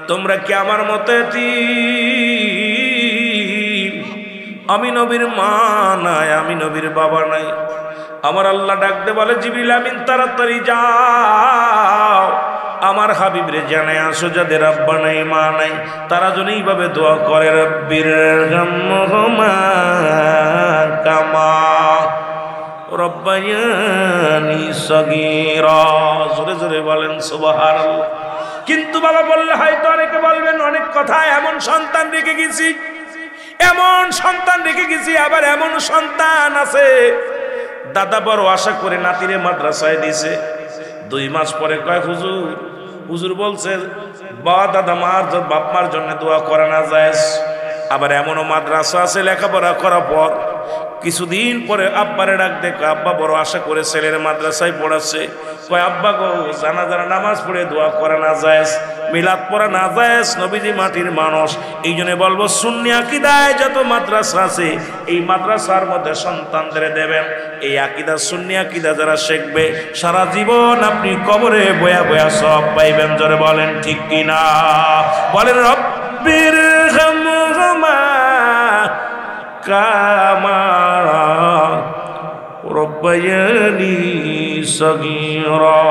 তোমরা কি আমার মতো এতিম? আমি নবীর মা নাই, আমি নবীর বাবা নাই। আমার আল্লাহ ডাকতে বলে, জিবরিল আমিন তাড়াতাড়ি যাও, আমার হাবিব রে জানায় আসো যাদের আব্বা নাই মা নাই, তারা যেন এইভাবে দোয়া করে, রব্বির হামহুমা কামা রব্বায়ানি সগীরা। জোরে জোরে বলেন সুবহানাল্লাহ। কিন্তু বাবা বললে হয়তো অনেকে বলবেন অনেক কথা, এমন সন্তান রেখে গেছি, এমন সন্তান রেখে গেছি, আবার এমন সন্তান আছে দাদা বড় আশা করে নাতিরে মাদ্রাসায় দিছে, 2 মাস পরে কয় হুজুর, হুজুর বলছে বাবা দাদা মার বাপ মার জন্য দোয়া করা না যায়। আবার এমনও মাদ্রাসা আছে লেখাপড়া করার পর কিছুদিন পরে আব্বারে ডাক দেখো, আব্বা বড় আশা করে ছেলের মাদ্রাসায় পড়াচ্ছে, কয় আব্বা গো জানাজার নামাজ পড়ে দোয়া করা না যায়, মিলাদ পড়া না যায়, নবীজি মাটির মানুষ। এই জন্য বলবো সুন্নি আকীদায় যত মাদ্রাসা আছে এই মাদ্রাসার মধ্যে সন্তানদের দেবেন। এই আকীদা সুন্নি আকীদা যারা শিখবে সারা জীবন আপনি কবরে বয়া বয়া সব পাইবেন। জোরে বলেন ঠিক কিনা? বলেন রব্বির হামহুমা কামা রব্বায়ানি সগীরা।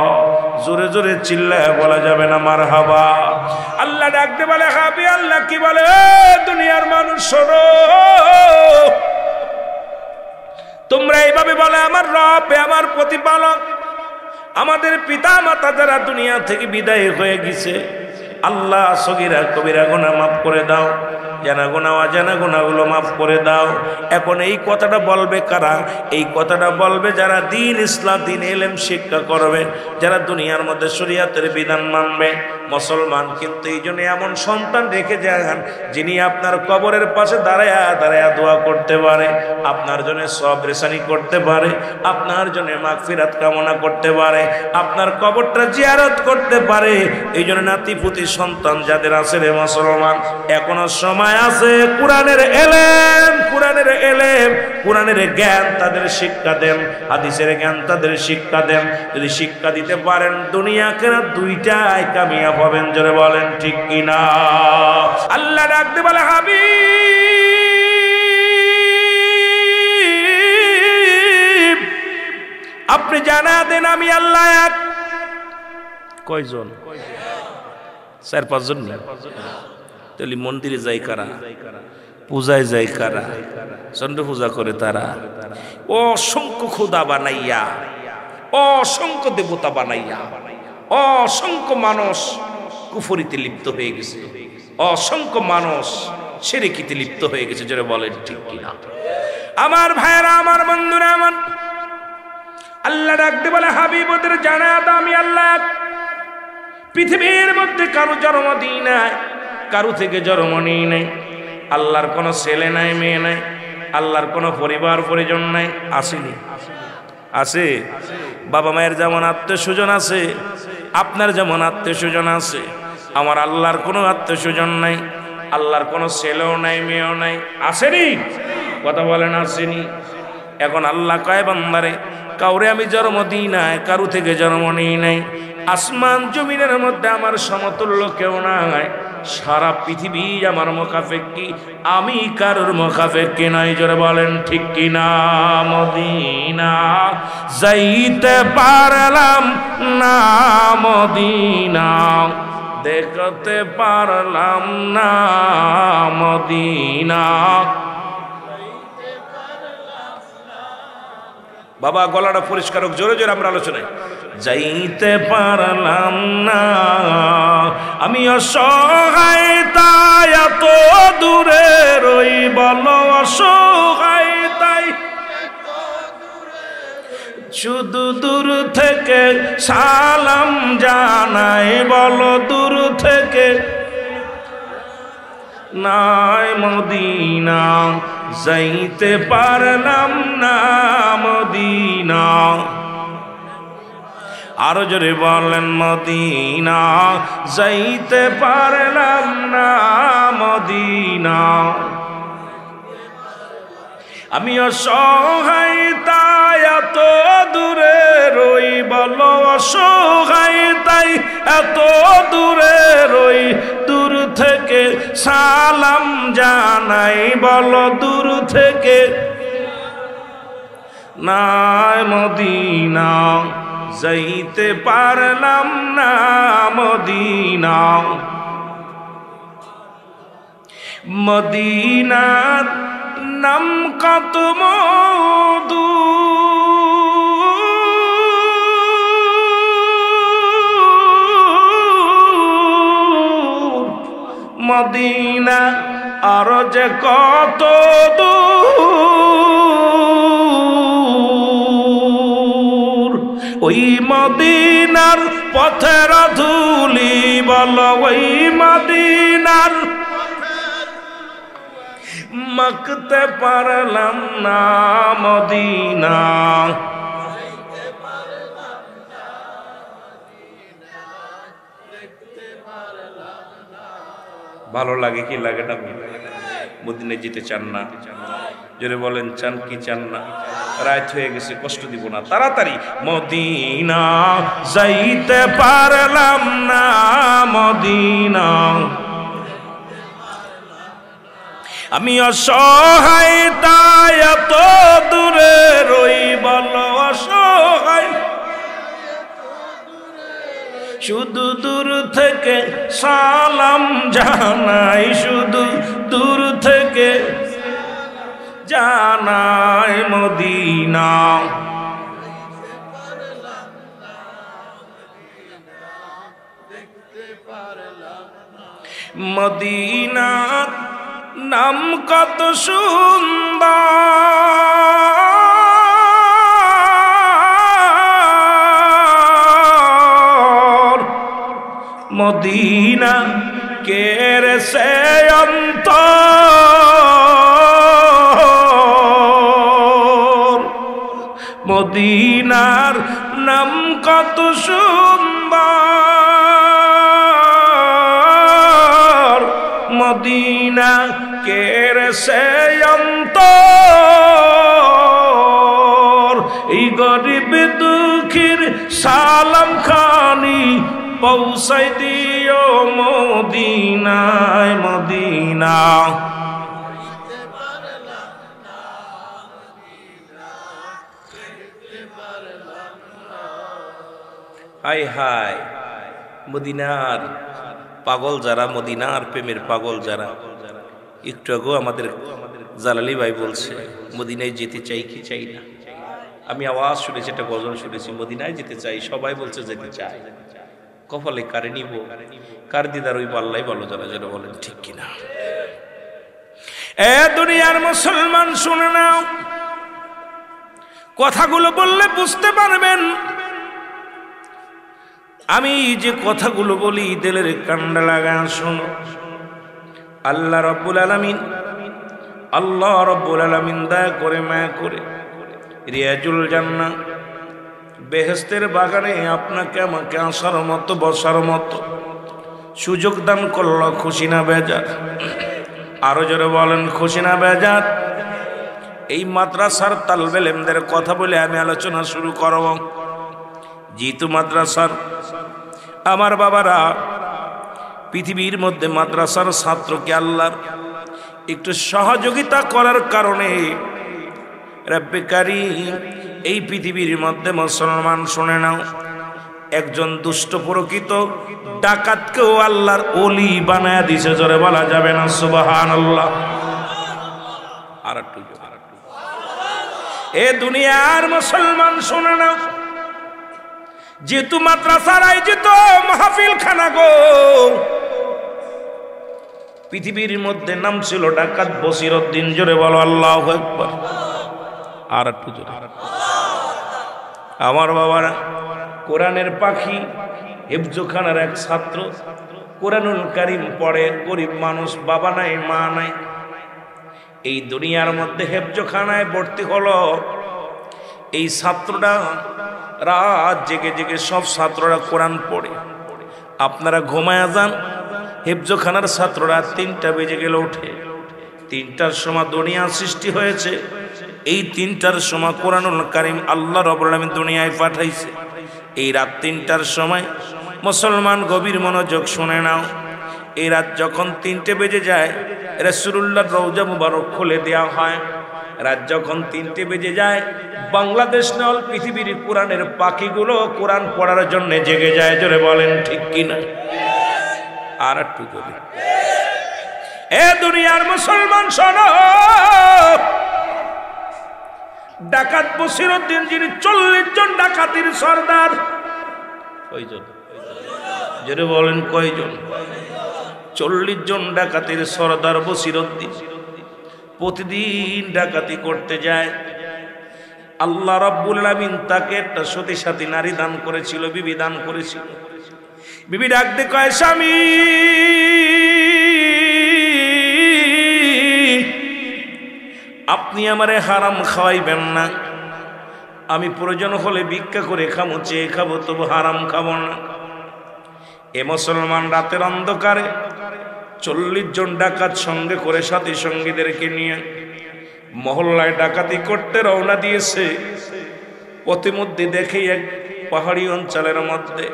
জোরে জোরে চিল্লায় বলা যাবে না মারহাবা। আল্লাহ ডাকতে বলে, হাবি আল্লাহ কি বলে, দুনিয়ার মানুষ শোনো, তোমরা এইভাবে বলে আমার রব, আমার প্রতিপালক, আমাদের পিতা মাতা যারা দুনিয়া থেকে বিদায় হয়ে গেছে, আল্লাহ সগীরা কবিরা গুনাহ মাফ করে দাও, জানা গুনাহ অজানা গুনাহগুলো মাফ করে দাও। এখন এই কথাটা বলবে কারা? এই কথাটা বলবে যারা দ্বীন ইসলাম দ্বীন ইলম শিক্ষা করবে, যারা দুনিয়ার মধ্যে শরীয়তের বিধান মানবে, মুসলমান। কিন্তু এই জন্য এমন সন্তান রেখে যান যিনি আপনার কবরের পাশে দাঁড়ায়া দাঁড়ায়া দোয়া করতে পারে, আপনার জন্য সবর রেসানি করতে পারে, আপনার জন্য মাগফিরাত কামনা করতে পারে, আপনার কবরটা জিয়ারত করতে পারে। এই জন্য নাতিপুতি সন্তান যাদের আছে রে মুসলমান, এখনো সময় আছে। কোরআনের এলেম, কোরআনের এলেম, কোরআনের জ্ঞান তাদের শিক্ষা দেন, হাদিসের জ্ঞান তাদের শিক্ষা দেন। যদি শিক্ষা দিতে পারেন দুনিয়া কেনা দুইটাই কামিয়াব হবেন। জোরে বলেন ঠিক কিনা? আল্লাহ ডাকতে বলে, হাবিব আপনি জানা দেন আমি আল্লাহ এক। কয়জন? 4-5 জন। তাহলে মন্দিরে যাই কারা? পূজায় যাই কারা? চন্দ্র পূজা করে তারা। অসংখ্য খোদা বানাইয়া, অসংখ্য দেবতা বানাইয়া অসংখ্য মানুষ কুফরিতে লিপ্ত হয়ে গেছে, অসংখ্য মানুষ শিরকিতে লিপ্ত হয়ে গেছে। যারা বলেন ঠিক কিনা? আমার ভাইরা, আমার বন্ধুরা, আমার আল্লাহ ডাকতে বলে, হাবিব ওদের জানা দাও আমি আল্লাহ। পৃথিবীর মধ্যে কারো জন্ম দিই নাই, কারো থেকে জন্ম নিই নাই। আল্লাহর কোনো ছেলে নাই, মেয়ে নাই, আল্লাহর কোনো পরিবার পরিজন নাই। আসেনি? আছে। বাবা মায়ের যেমন আত্মীয় স্বজন আছে, আপনার যেমন আত্মীয় স্বজন আছে, আমার আল্লাহর কোনো আত্মীয় স্বজন নাই, আল্লাহর কোনো ছেলেও নাই, মেয়েও নাই। আসেনি? কথা বলেন আসেনি? এখন আল্লাহ কয় বান্দারে, কাউরে আমি জন্ম দিই নাই, কারো থেকে জন্ম নিই নাই। আসমান জমিনের মধ্যে আমার সমতুল্য কেউ নাই। সারা পৃথিবী আমার মুখাপেক্ষী, আমি কারোর মুখাপেক্ষী নাই। জোরে বলেন ঠিক কিনা? মদিনা যাইতে পারলাম না, মদিনা দেখতে পারলাম না, মদিনা। বাবা গলাটা পরিষ্কার হোক, জোরে জোরে আমরা আলোচনায়। যাইতে পারলাম না আমি অসহায়, তাই এত দূরে রই, বলো অসহায় তাই শুধু দূর থেকে সালাম জানাই, বলো দূর থেকে নাই মদিনা যাইতে পারলাম না, মদিনা। আরো জোরে বলেন, মদিনা যাইতে পারলাম না, মদিনা। আমি অসহায় তাই এত দূরে রই, বলো অসহায় তাই এত দূরে রই, দূর সালাম জানাই, বলো দূর থেকে নাই মদিনা যাইতে পারলাম না মদিনা। মদিনার নাম কত মধু, মদিনা আর যে কত দূর, ওই মদিনার পথের ধুলি, বলো ওই মদিনার মাখতে পারলাম না মদিনা। ভালো লাগে কি লাগে না? মদিনায় যেতে চান না? জোরে বলেন চান কি চান না? রাত হয়ে গেছে, কষ্ট দিব না, তাড়াতাড়ি। মদিনা যাইতে পারলাম না মদিনা, আমি অসহায় তাই এত দূরে রই, বলো অসহায় শুধু দূর থেকে সালাম জানাই, শুধু দূর থেকে জানাই মদিনা। মদিনার নাম কত সুন্দর, মদিনা কেরে সে অন্তর, মদিনার নাম কত সুন্দর, মদিনা কেরে সে অন্তর। এই গরিব দুঃখীর সালাম খানি পৌঁছাই দিও মদিনায় মদিনা। হায় হায় মদিনার পাগল যারা, মদিনার প্রেমের পাগল যারা, একটু আগেও আমাদের জালালি ভাই বলছে মদিনায় যেতে চাই কি চাই না। আমি আওয়াজ শুনেছি, একটা গজল শুনেছি, মদিনায় যেতে চাই, সবাই বলছে যেতে চাই। কপালে কারে নিব, কার দিদার ওই পাল্লাই ভালো, যারা যারা বলেন ঠিক কিনা? এ দুনিয়ার মুসলমান শুনে নাও, কথাগুলো বললে বুঝতে পারবেন। আমি যে কথাগুলো বলি দিলের কান্ডা লাগা শোনো। আল্লাহ রাব্বুল আলামিন, আল্লাহ রাব্বুল আলামিন দয়া করে মায়া করে রিয়াজুল জান্নাহ বেহেশতের বাগানে আপনাকে আমাকে আসার মতো বসার মতো সুযোগ দান করলো। খুশি না বেজার? আরো জোরে বলেন খুশি না বেজার? এই মাদ্রাসার তালবে ইলমদের কথা বলে আমি আলোচনা শুরু করব। যেহেতু মাদ্রাসার আমার বাবারা পৃথিবীর মধ্যে মাদ্রাসার ছাত্রকে আল্লাহর একটু সহযোগিতা করার কারণে রব্বে কারীম এই পৃথিবীর মধ্যে মুসলমান শুনে নাও, একজন দুষ্ট প্রকৃত ডাকাতকেও আল্লাহর ওলি বানায়া দিছে। জোরে বলা যাবে না সুবহানাল্লাহ? আর একটু এ দুনিয়ার মুসলমান শুনে নাও, যেহেতু মাদ্রাসার আয়োজিত মাহফিল খানা গো, পৃথিবীর মধ্যে নাম ছিল ডাকাত বসিরউদ্দিন। জোরে বলো আল্লাহু আকবার। আর একটু জোরে। আমার বাবারা কোরআনের পাখি, হিফজখানার এক ছাত্র, কোরআনুল কারীম পড়ে, গরিব মানুষ, বাবা নাই মা নাই, এই দুনিয়ার মধ্যে হিফজখানায় ভর্তি হলো। এই ছাত্রটা রাত জেগে জেগে, সব ছাত্ররা কোরআন পড়ে, আপনারা ঘুমায়া যান, হিফজখানার ছাত্ররা 3টা বেজে গেলে ওঠে। 3টার সময় দুনিয়া সৃষ্টি হয়েছে, এই 3টার সময় কোরআনুল কারীম আল্লাহ রাব্বুল আলামিন দুনিয়ায় পাঠাইছে। এই রাত 3টার সময় মুসলমান গভীর মনোযোগ শুনে নাও, এই রাত যখন 3টে বেজে যায় রাসূলুল্লাহর রওজা মুবারক খুলে দেওয়া হয়। রাত যখন 3টে বেজে যায় বাংলাদেশ নল পৃথিবীর কোরআনের পাখিগুলো কোরআন পড়ার জন্য জেগে যায়। জোরে বলেন ঠিক কিনা? আর একটু বলি, এ দুনিয়ার মুসলমান শোনো, ডাকাত বসিরউদ্দিন যিনি 40 জন ডাকাতির সর্দার, কয়জন? জোরে বলেন কয়জন? 40 জন ডাকাতির সর্দার বসিরউদ্দিন প্রতিদিন ডাকাতি করতে যায়। আল্লাহ রাব্বুল আলামিন তাকে একটা সতী সাথী নারী দান করেছিল, বিবি দান করেছিল। বিবি ডাক দিয়ে কয়, স্বামী আপনি আমারে হারাম খাওয়াইবেন না, আমি প্রয়োজন হলে ভিক্ষা করে খাবো, চেয়ে খাবো, তবু হারাম খাবো না। এ মুসলমান রাতের অন্ধকারে 40 জন ডাকাত সঙ্গে করে সাথী সঙ্গীদেরকে নিয়ে মহল্লায় ডাকাতি করতে রওনা দিয়েছে। পথিমধ্যে দেখে এক পাহাড়ি অঞ্চলের মধ্যে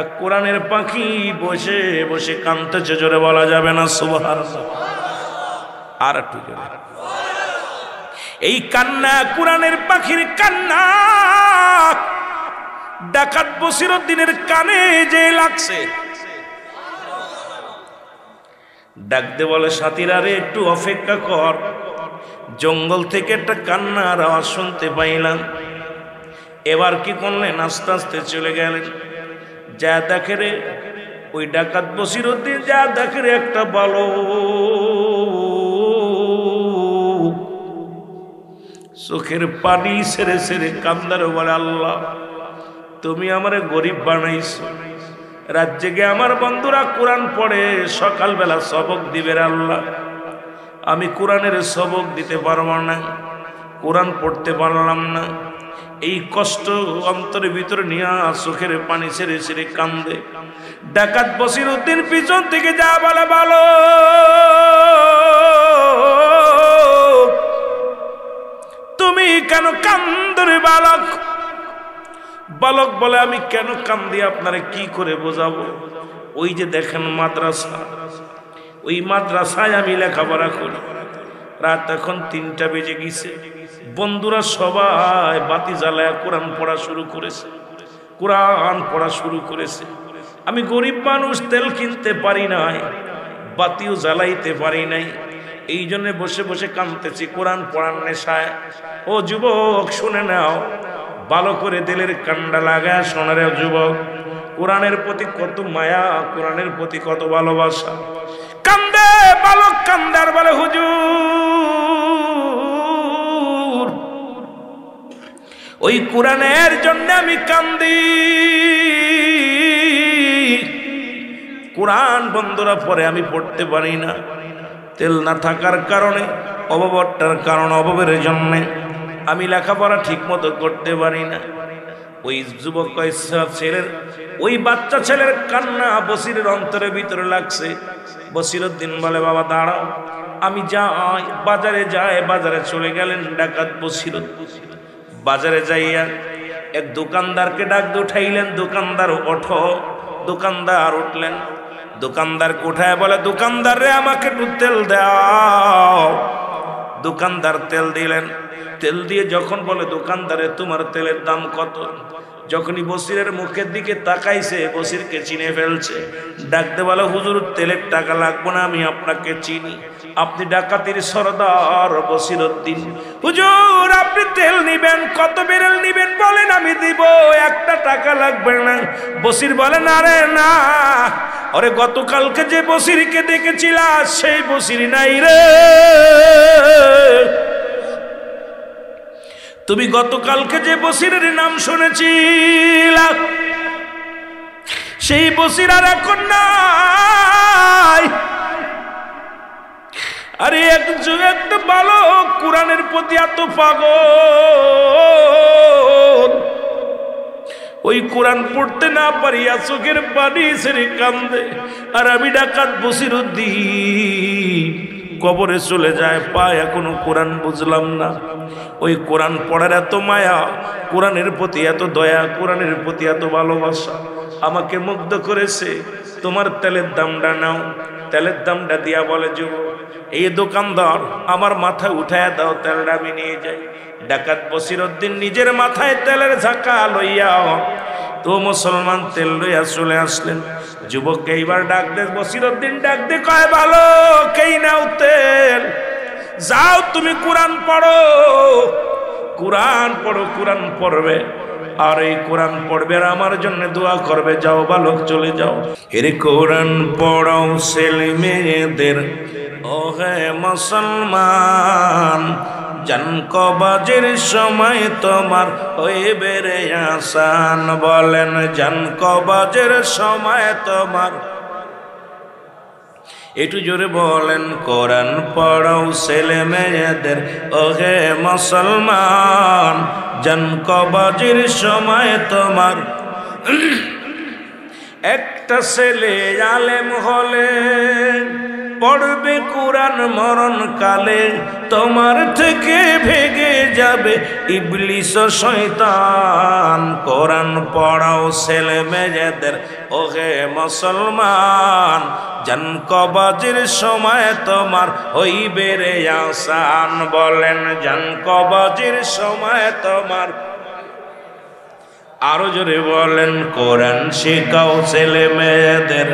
এক কোরআনের পাখি বসে বসে কাঁদতেছে। জোরে বলা যাবে না সুবহানাল্লাহ? আর একটু জোরে। এই কান্না কোরআনের পাখির কান্না ডাকাত বসিরউদ্দিনের কানে যে লাগছে। ডাকতে বলে, সাথীরা রে একটু অপেক্ষা কর, জঙ্গল থেকে একটা কান্নার আওয়াজ শুনতে পাইলাম। এবার কি করলেন? আস্তে আস্তে চলে গেলেন। যা দেখে রে ওই ডাকাত বসিরউদ্দিন, যা দেখে রে একটা বালক চোখের পানি ছেড়ে ছেড়ে কান্দারে বলে, আল্লাহ তুমি আমারে গরিব বানাইছো, রাত জেগে আমার বন্ধুরা কোরআন পড়ে সকালবেলা সবক দিবে। আল্লাহ আমি কোরআনের সবক দিতে পারবো না, কোরআন পড়তে পারলাম না। এই কষ্ট অন্তরের ভিতরে নিয়ে চোখের পানি ছেড়ে ছেড়ে কান্দে। ডাকাত বসিরউদ্দিন পিছন থেকে যা বলে, ভালো তুমি কেন কান্দরে বালক? বালক বলে, আমি কেন কান্দি আপনারে কি করে বোঝাবো? ওই যে দেখেন মাদ্রাসা, ওই মাদ্রাসায় আমি লেখাপড়া করি। রাত এখন 3টা বেজে গেছে, বন্ধুরা সবাই বাতি জ্বালায় কোরআন পড়া শুরু করেছে, কোরআন পড়া শুরু করেছে। আমি গরিব মানুষ, তেল কিনতে পারি নাই, বাতিও জ্বালাইতে পারি নাই, এই জন্য বসে বসে কাঁদতেছি কোরআন পড়ার নেশায়। ও যুবক শুনে নাও, ভালো করে দিলের কান্ডা লাগা শোনারে যুবক, কোরআনের প্রতি কত মায়া, কোরআনের প্রতি কত ভালোবাসা। কান্দে বালক, কান্দার বলে, হুজুর ওই কোরআনের জন্য আমি কান্দি। কোরআন বন্ধুরা পরে আমি পড়তে পারি না, তেল না থাকার কারণে, অভাবটার কারণ, অভাবের জন্যে আমি লেখাপড়া ঠিক মতো করতে পারি না। ওই যুবক ছেলের, ওই বাচ্চা ছেলের কান্না বসিরের অন্তরের ভিতরে লাগছে। বসিরউদ্দিন বলে, বাবা দাঁড়াও, আমি যাই, বাজারে যাই। বাজারে চলে গেলেন ডাকাত বসিরউদ্দিন। বাজারে যাইয়া এক দোকানদারকে ডাক দিয়ে উঠাইলেন, দোকানদার ওঠো। দোকানদার উঠলেন, দোকানদার কোঠায় বলে, দোকানদার রে আমাকে একটু তেল দাও। দোকানদার তেল দিলেন। তেল দিয়ে যখন বলে, দোকানদারে তোমার তেলের দাম কত? যখনই বসিরের মুখের দিকে তাকাইছে, বসিরকে চিনে ফেলছে। ডাকতে বলে, হুজুর তেলের টাকা লাগবে না, আমি আপনাকে চিনি, আপনি ডাকাতির সরদার বসিরউদ্দিন। হুজুর আপনি তেল নিবেন, কত বেরেল নিবেন বলেন, আমি দিব, 1 টাকা লাগবে না। বসির বলে, না রে না, আরে গতকালকে যে বসিরকে দেখেছিলা সেই বসির নাই রে, তুমি গতকালকে যে বসিরের নাম শুনেছিল সেই বসির আর এখন নাই। আরে একটা বালক কোরআনের প্রতি এত পাগল, ওই কোরআন পড়তে না পারিয়া চোখের পানি ছেড়ে কান্দে। আর আমি ডাকাত বসিরউদ্দিন কবরে চলে যায়, পায় এখনো কোরআন বুঝলাম না। ওই কোরআন পড়ার এত মায়া, কোরআনের প্রতি এত দয়া, কোরআনের প্রতি এত ভালোবাসা আমাকে মুগ্ধ করেছে। তোমার তেলের দামটা নাও, তেলের দামটা দিয়া বলে যুবক এই দোকানদার আমার মাথায় উঠায় দাও, তেলটা আমি নিয়ে যাই। ডাকাত বসিরউদ্দিন নিজের মাথায় তেলের ঝাঁকা লইয়া তো মুসলমান তেল লইয়া চলে আসলেন। যুবককে এইবার ডাক দে, বসিরউদ্দিন ডাক দে কয় ভালো কেই নাও তেল, যাও তুমি কোরআন পড়ো, কোরআন পড়ো, কোরআন পড়বে আর এই কোরআন পড়বে আর আমার জন্য দোয়া করবে, যাও বালক চলে যাও। এর কোরআন পড়াও ছেলে মেয়েদের, ও হে মুসলমান, জান কবাজের সময় তোমার হইবে রে আসান। বলেন জান কবাজের সময় তোমার, একটু জোরে বলেন কোরআন পড়াও ছেলে মেয়েদের, ও হে মুসলমান, জান কবাজের সময় তোমার। একটা ছেলে আলেম হলে পড়বে কোরআন মরণ কালে, তোমার থেকে ভেগে যাবে ইবলিস ও শয়তান। কোরআন পড়াও ছেলে মেয়েদের, ও হে মুসলমান, জান কবাজের সময় তোমার হইবে রে আসান। বলেন জান কবাজের সময় তোমার। আরো জোরে বলেন কোরআন শেখাও ছেলে মেয়েদের,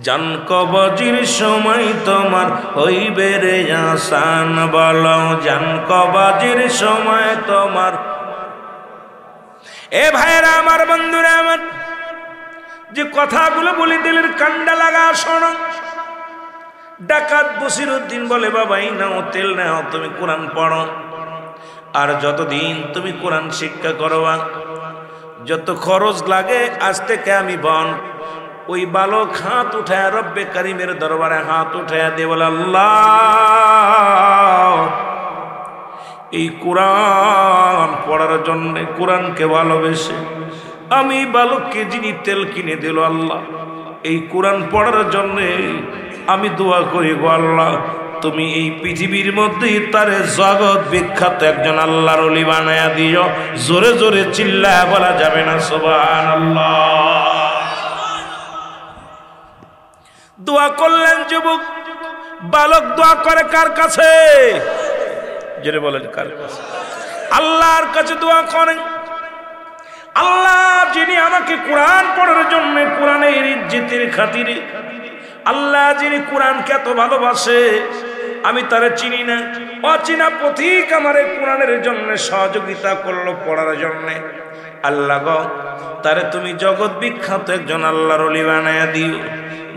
জান কবাজের সময় তোমার হইবে রে আসান। বলো জান কবাজের সময় তোমার। এ ভাইরা আমার, বন্ধুরা আমার, যে কথাগুলো বলে দিলের কান্ডা লাগা শোনো। ডাকাত বসিরউদ্দিন বলে বাবা এই নাও তেল নাও, তুমি কোরআন পড়ো আর যতদিন তুমি কোরআন শিক্ষা করবা যত খরচ লাগে আজ থেকে আমি বন। ওই বালক হাত উঠায় রব্বে কারিমের দরবারে হাত উঠায় দিয়ে বলে আল্লাহ এই কোরআন পড়ার জন্য, কোরআনকে ভালোবেসে আমি বালককে যিনি তেল কিনে দিল আল্লাহ, এই কোরআন পড়ার জন্য আমি দোয়া করি গো আল্লাহ, তুমি এই পৃথিবীর মধ্যেই তারে জগৎ বিখ্যাত একজন আল্লাহর ওলি বানায়া দিও। জোরে জোরে চিল্লায়া বলা যাবে না সুবহানাল্লাহ। দোয়া করলেন যুবক। বালক দোয়া করে কার কাছে? জোরে বলেন কার কাছে? আল্লাহর কাছে দোয়া করেন। আল্লাহ যিনি আমাকে কোরআন পড়ার জন্য, কোরআনের ইজ্জতের খাতিরে, আল্লাহ যিনি কোরআনকে এত ভালোবাসে, আমি তারে চিনি না, অচিনা পথিক আমারে কোরআনের জন্য সহযোগিতা করলো পড়ার জন্য। আল্লাহ গো তারে তুমি জগৎ বিখ্যাত একজন আল্লাহর ওলি বানায়া দিও।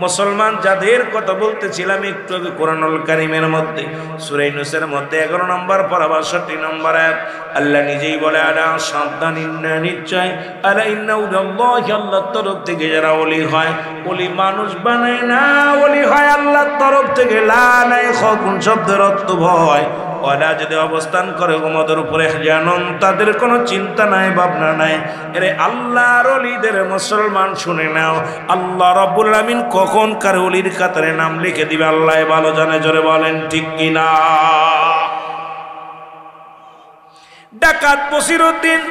মুসলমান যাদের কথা বলতেছিলাম একটু আগে কোরআনুল কারীমের মধ্যে সূরা ইউনূসের মধ্যে 11 নম্বর পারা 62 নম্বর আয়াত আল্লাহ নিজেই বলে আলা সাবধান ইন্না নিশ্চয় আলা ইন্না উল্লাহি আল্লাহর তরফ থেকে যারা ওলি হয়, ওলি মানুষ বানায় না, ওলি হয় আল্লাহর তরফ থেকে। লা নাই খুন শব্দের অর্থ ভয়, ওরা যদি অবস্থান করে ওমদের উপরে জানন তাদের কোনো চিন্তা নাই ভাবনা নাই। এরে আল্লাহর ওলিদের মুসলমান শুনে নাও, আল্লাহ রাব্বুল আলামিন কখন কার ওলির কাতারে নাম লিখে দিবে আল্লাহ ভালো জানে। জোরে বলেন ঠিক কিনা? ডাকাত বসিরউদ্দিন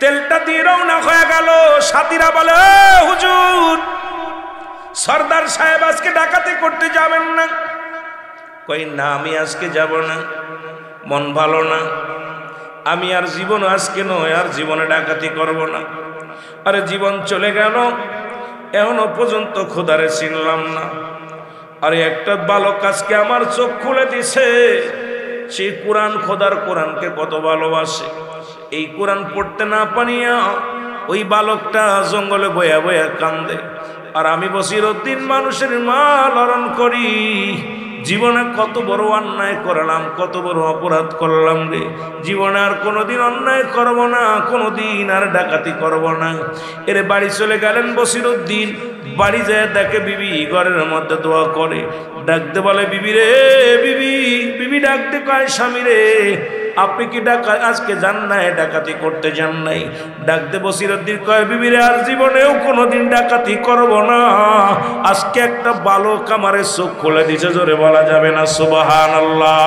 তেলটা দিয়ে রওনা হয়ে গেল। সাথীরা বলে হুজুর সর্দার সাহেব আজকে ডাকাতি করতে যাবেন না? কই না আমি আজকে যাব না, মন ভালো না, আমি আর জীবন আজকে নয় আর জীবনে ডাকাতি করব না। আরে জীবন চলে গেল, এখনো পর্যন্ত খোদারে চিনলাম না। আরে একটা বালক আজকে আমার চোখ খুলে দিছে, সেই কোরআন, খোদার কোরআনকে কত ভালোবাসে। এই কোরআন পড়তে না পারিয়া ওই বালকটা জঙ্গলে বয়া বয়া কান্দে, আর আমি বসিরউদ্দিন মানুষের মাল হরণ করি। জীবনে কত বড় অন্যায় করলাম, কত বড় অপরাধ করলাম রে। জীবনে আর কোনোদিন অন্যায় করব না, কোনোদিন আর ডাকাতি করব না। এর বাড়ি চলে গেলেন বসিরউদ্দিন। বাড়ি যায় দেখে বিবি ঘরের মধ্যে দোয়া করে, ডাকতে বলে বিবি রে বিবি। বিবি ডাকতে কয় স্বামী রে আপনি কি আজকে যান নাই, ডাকাতি করতে যান নাই? ডাকতে বসিরউদ্দিন কয় বিবি রে আর জীবনেও কোনোদিন ডাকাতি করব না, আজকে একটা বালক আমারে চোখ খুলে দিছে। জোরে বলা যাবে না সুবহানাল্লাহ।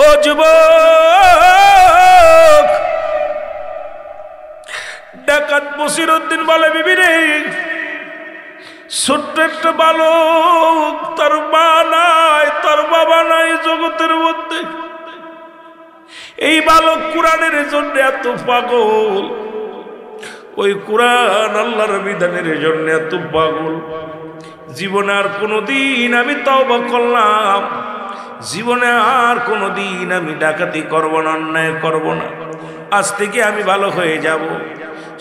ও যুবক ডাকাত বসিরউদ্দিন বলে, বিবি রে, ছোট্ট একটা বালক, তার মা নাই, তার বাবা নাই জগতের মধ্যে। এই বালক কোরআনের জন্য এত পাগল, ওই কোরআন আল্লাহর বিধানের জন্য এত পাগল। জীবনে আর কোনোদিন আমি তওবা করলাম, জীবনে আর কোনোদিন আমি ডাকাতি করব না, অন্যায় করব না, আজ থেকে আমি ভালো হয়ে যাব।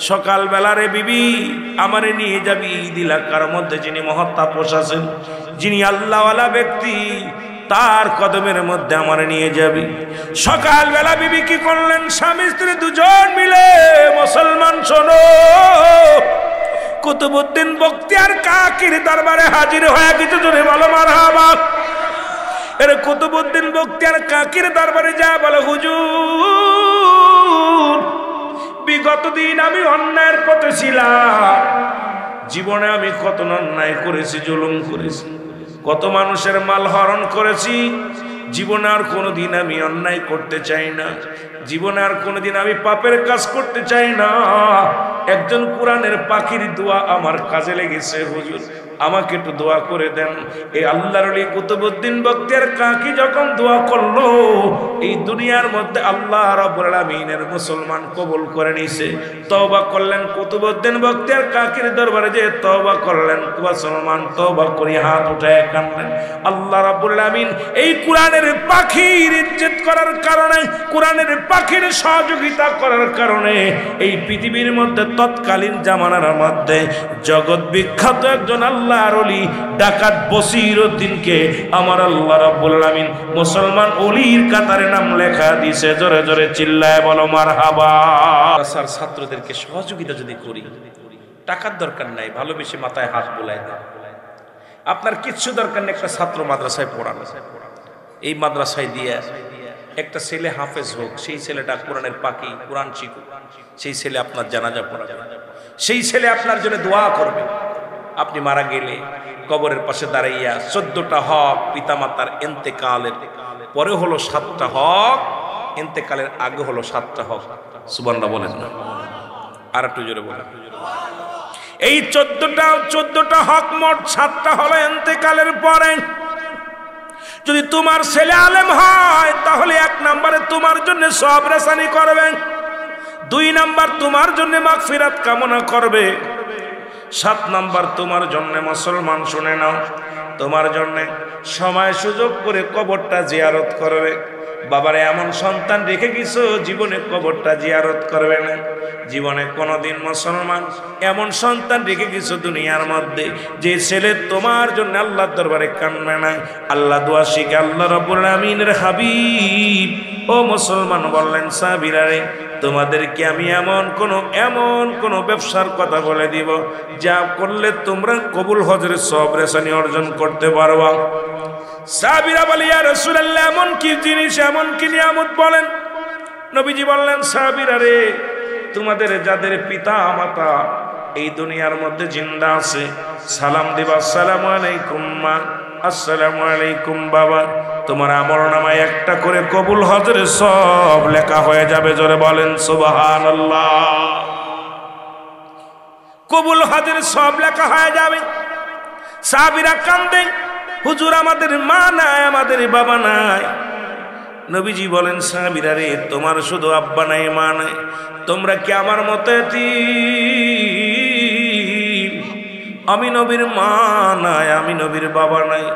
সকালবেলারে বিবি আমারে নিয়ে যাবি ঈদ এলাকার মধ্যে যিনি মহত্তাপস আছেন, যিনি আল্লাহওয়ালা ব্যক্তি, তার কদমের মধ্যে আমারে নিয়ে যাবি। সকালবেলা বিবি কি করলেন, স্বামী স্ত্রী দুজন মিলে, মুসলমান শোনো, কুতুবউদ্দিন বখতিয়ার কাকির দরবারে হাজির হয়ে কিছু জোরে বলো মারহাবা। এর কুতুবউদ্দিন বখতিয়ার কাকির দরবারে যা বলে, হুজুর, বিগত দিন আমি অন্যায়ের পথে ছিলাম, জীবনে আমি কত অন্যায় করেছি, জুলুম করেছি, কত মানুষের মাল হরণ করেছি। জীবনে আর কোনোদিন আমি অন্যায় করতে চাই না, জীবনে আর কোনোদিন আমি পাপের কাজ করতে চাই না। একজন কোরআনের পাখির দোয়া আমার কাজে লেগেছে, হুজুর আমাকে একটু দোয়া করে দেন। এই আল্লাহর ওলি কুতুবউদ্দিন বখতিয়ার কাকি যখন দোয়া করলো, এই দুনিয়ার মধ্যে আল্লাহ রাব্বুল আলামিনের মুসলমান কবুল করে নিছে। তওবা করলেন কুতুবউদ্দিন বখতিয়ার কাকির দরবারে যে তওবা করলেন, মুসলমান তওবা করে হাত উঠায় কাঁদলেন। আল্লাহ রাব্বুল আলামিন এই কোরআনের পাখির ইজ্জত করার কারণে, কোরআনের পাখির সহযোগিতা করার কারণে এই পৃথিবীর মধ্যে তৎকালীন জামানার মধ্যে জগৎ বিখ্যাত একজন আল্লাহর ওলি ডাকাত বসিরউদ্দিনকে আমার আল্লাহ রাব্বুল আলামিন মুসলমান ওলির কাতারে নাম লেখা দিয়েছে। জোরে জোরে চিল্লায় বলো মারহাবা। মাদ্রাসার ছাত্রদেরকে সহযোগিতা যদি করি, টাকার দরকার নাই, ভালোবেসে মাথায় হাত বুলায় দেন। আপনার কিচ্ছু দরকার নেই, একটা ছাত্র মাদ্রাসায় পড়ানো, এই মাদ্রাসায় দিয়ে একটা ছেলে হাফেজ হোক, সেই ছেলেটা কোরআনের পাখি, কোরআন শিখুক, সেই ছেলে আপনার জানাজা পড়াবে, সেই ছেলে আপনার জন্য দোয়া করবে। আপনি মারা গেলে কবরের পাশে দাঁড়াইয়া 14টা হক পিতামাতার ইন্তেকালের পরে হলো 7টা হক, ইন্তেকালের আগে হলো 7টা হক। সুবহানাল্লাহ বলেন না? আর একটু জোরে বলেন। এই 14টা হক মোট 7টা হলো ইন্তেকালের পরে। যদি তোমার ছেলে আলেম হয় তাহলে 1 নম্বরে তোমার জন্য সওয়াব রেসানি করবে, 2 নম্বর তোমার জন্য মাগফিরাত কামনা করবে, 7 নম্বর তোমার জন্য মুসলমান শুনে নাও, তোমার জন্য সময় সুযোগ করে কবরটা জিয়ারত করবে। বাবারে এমন সন্তান রেখে গেছো, জীবনে কবরটা জিয়ারত করবে না। জীবনে কোনোদিন মুসলমান এমন সন্তান রেখে গেছো দুনিয়ার মধ্যে, যে ছেলে তোমার জন্য আল্লাহর দরবারে কান্না না। আল্লাহ দোয়া শিখে আল্লাহ রাব্বুল আমিনের হাবিব ও মুসলমান বললেন, সাহাবীরা রে, তোমাদেরকে আমি এমন কোন ব্যবসার কথা বলে দিব, যা করলে তোমরা কবুল হজের সওয়াব রেসানি অর্জন করতে পারবা। সাহাবীরা বলে, ইয়া রাসূলুল্লাহ, এমন কি জিনিস, এমন কি নিয়ামত বলেন? নবীজি বললেন, সাহাবীরা রে, তোমাদের যাদের পিতা মাতা এই দুনিয়ার মধ্যে জিন্দা আছে, সালাম দিবা, আসসালামু আলাইকুম মা, আসসালামু আলাইকুম বাবা। তোমার আমলনামায় একটা করে কবুল হজের সওয়াব লেখা হয়ে যাবে। জোরে বলেন সুবহানাল্লাহ। কবুল হজের সওয়াব লেখা হয়ে যাবে। সাহাবীরা কান্দে, হুজুর আমাদের মা নাই, আমাদের বাবা নাই। নবীজি বলেন, সাহাবীরা রে, তোমার শুধু আব্বা নাই, মা নাই, তোমরা কি আমার মতো এতিম? আমি নবীর মা নাই, আমি নবীর বাবা নাই।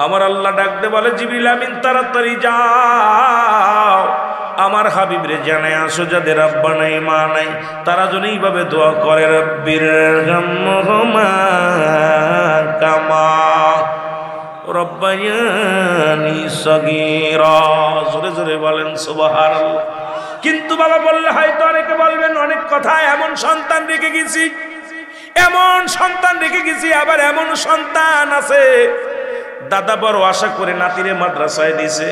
আমার আল্লাহ ডাকতে বলে, জিবরিল আমিন তাড়াতাড়ি যাও, আমার হাবিব রে জানায় আসো, যাদের আব্বা নাই মা নাই তারা যেন এইভাবে দোয়া করে, রব্বির হামহুমা কামা রব্বায়ানি সগীরা। জোরে জোরে বলেন সুবহানাল্লাহ। কিন্তু বাবা বললে হয়তো অনেকে বলবেন, অনেক কথা, এমন সন্তান রেখে গেছি, এমন সন্তান রেখে গেছি, আবার এমন সন্তান আছে দাদা বড় আশা করে নাতিরে মাদ্রাসায় দিছে,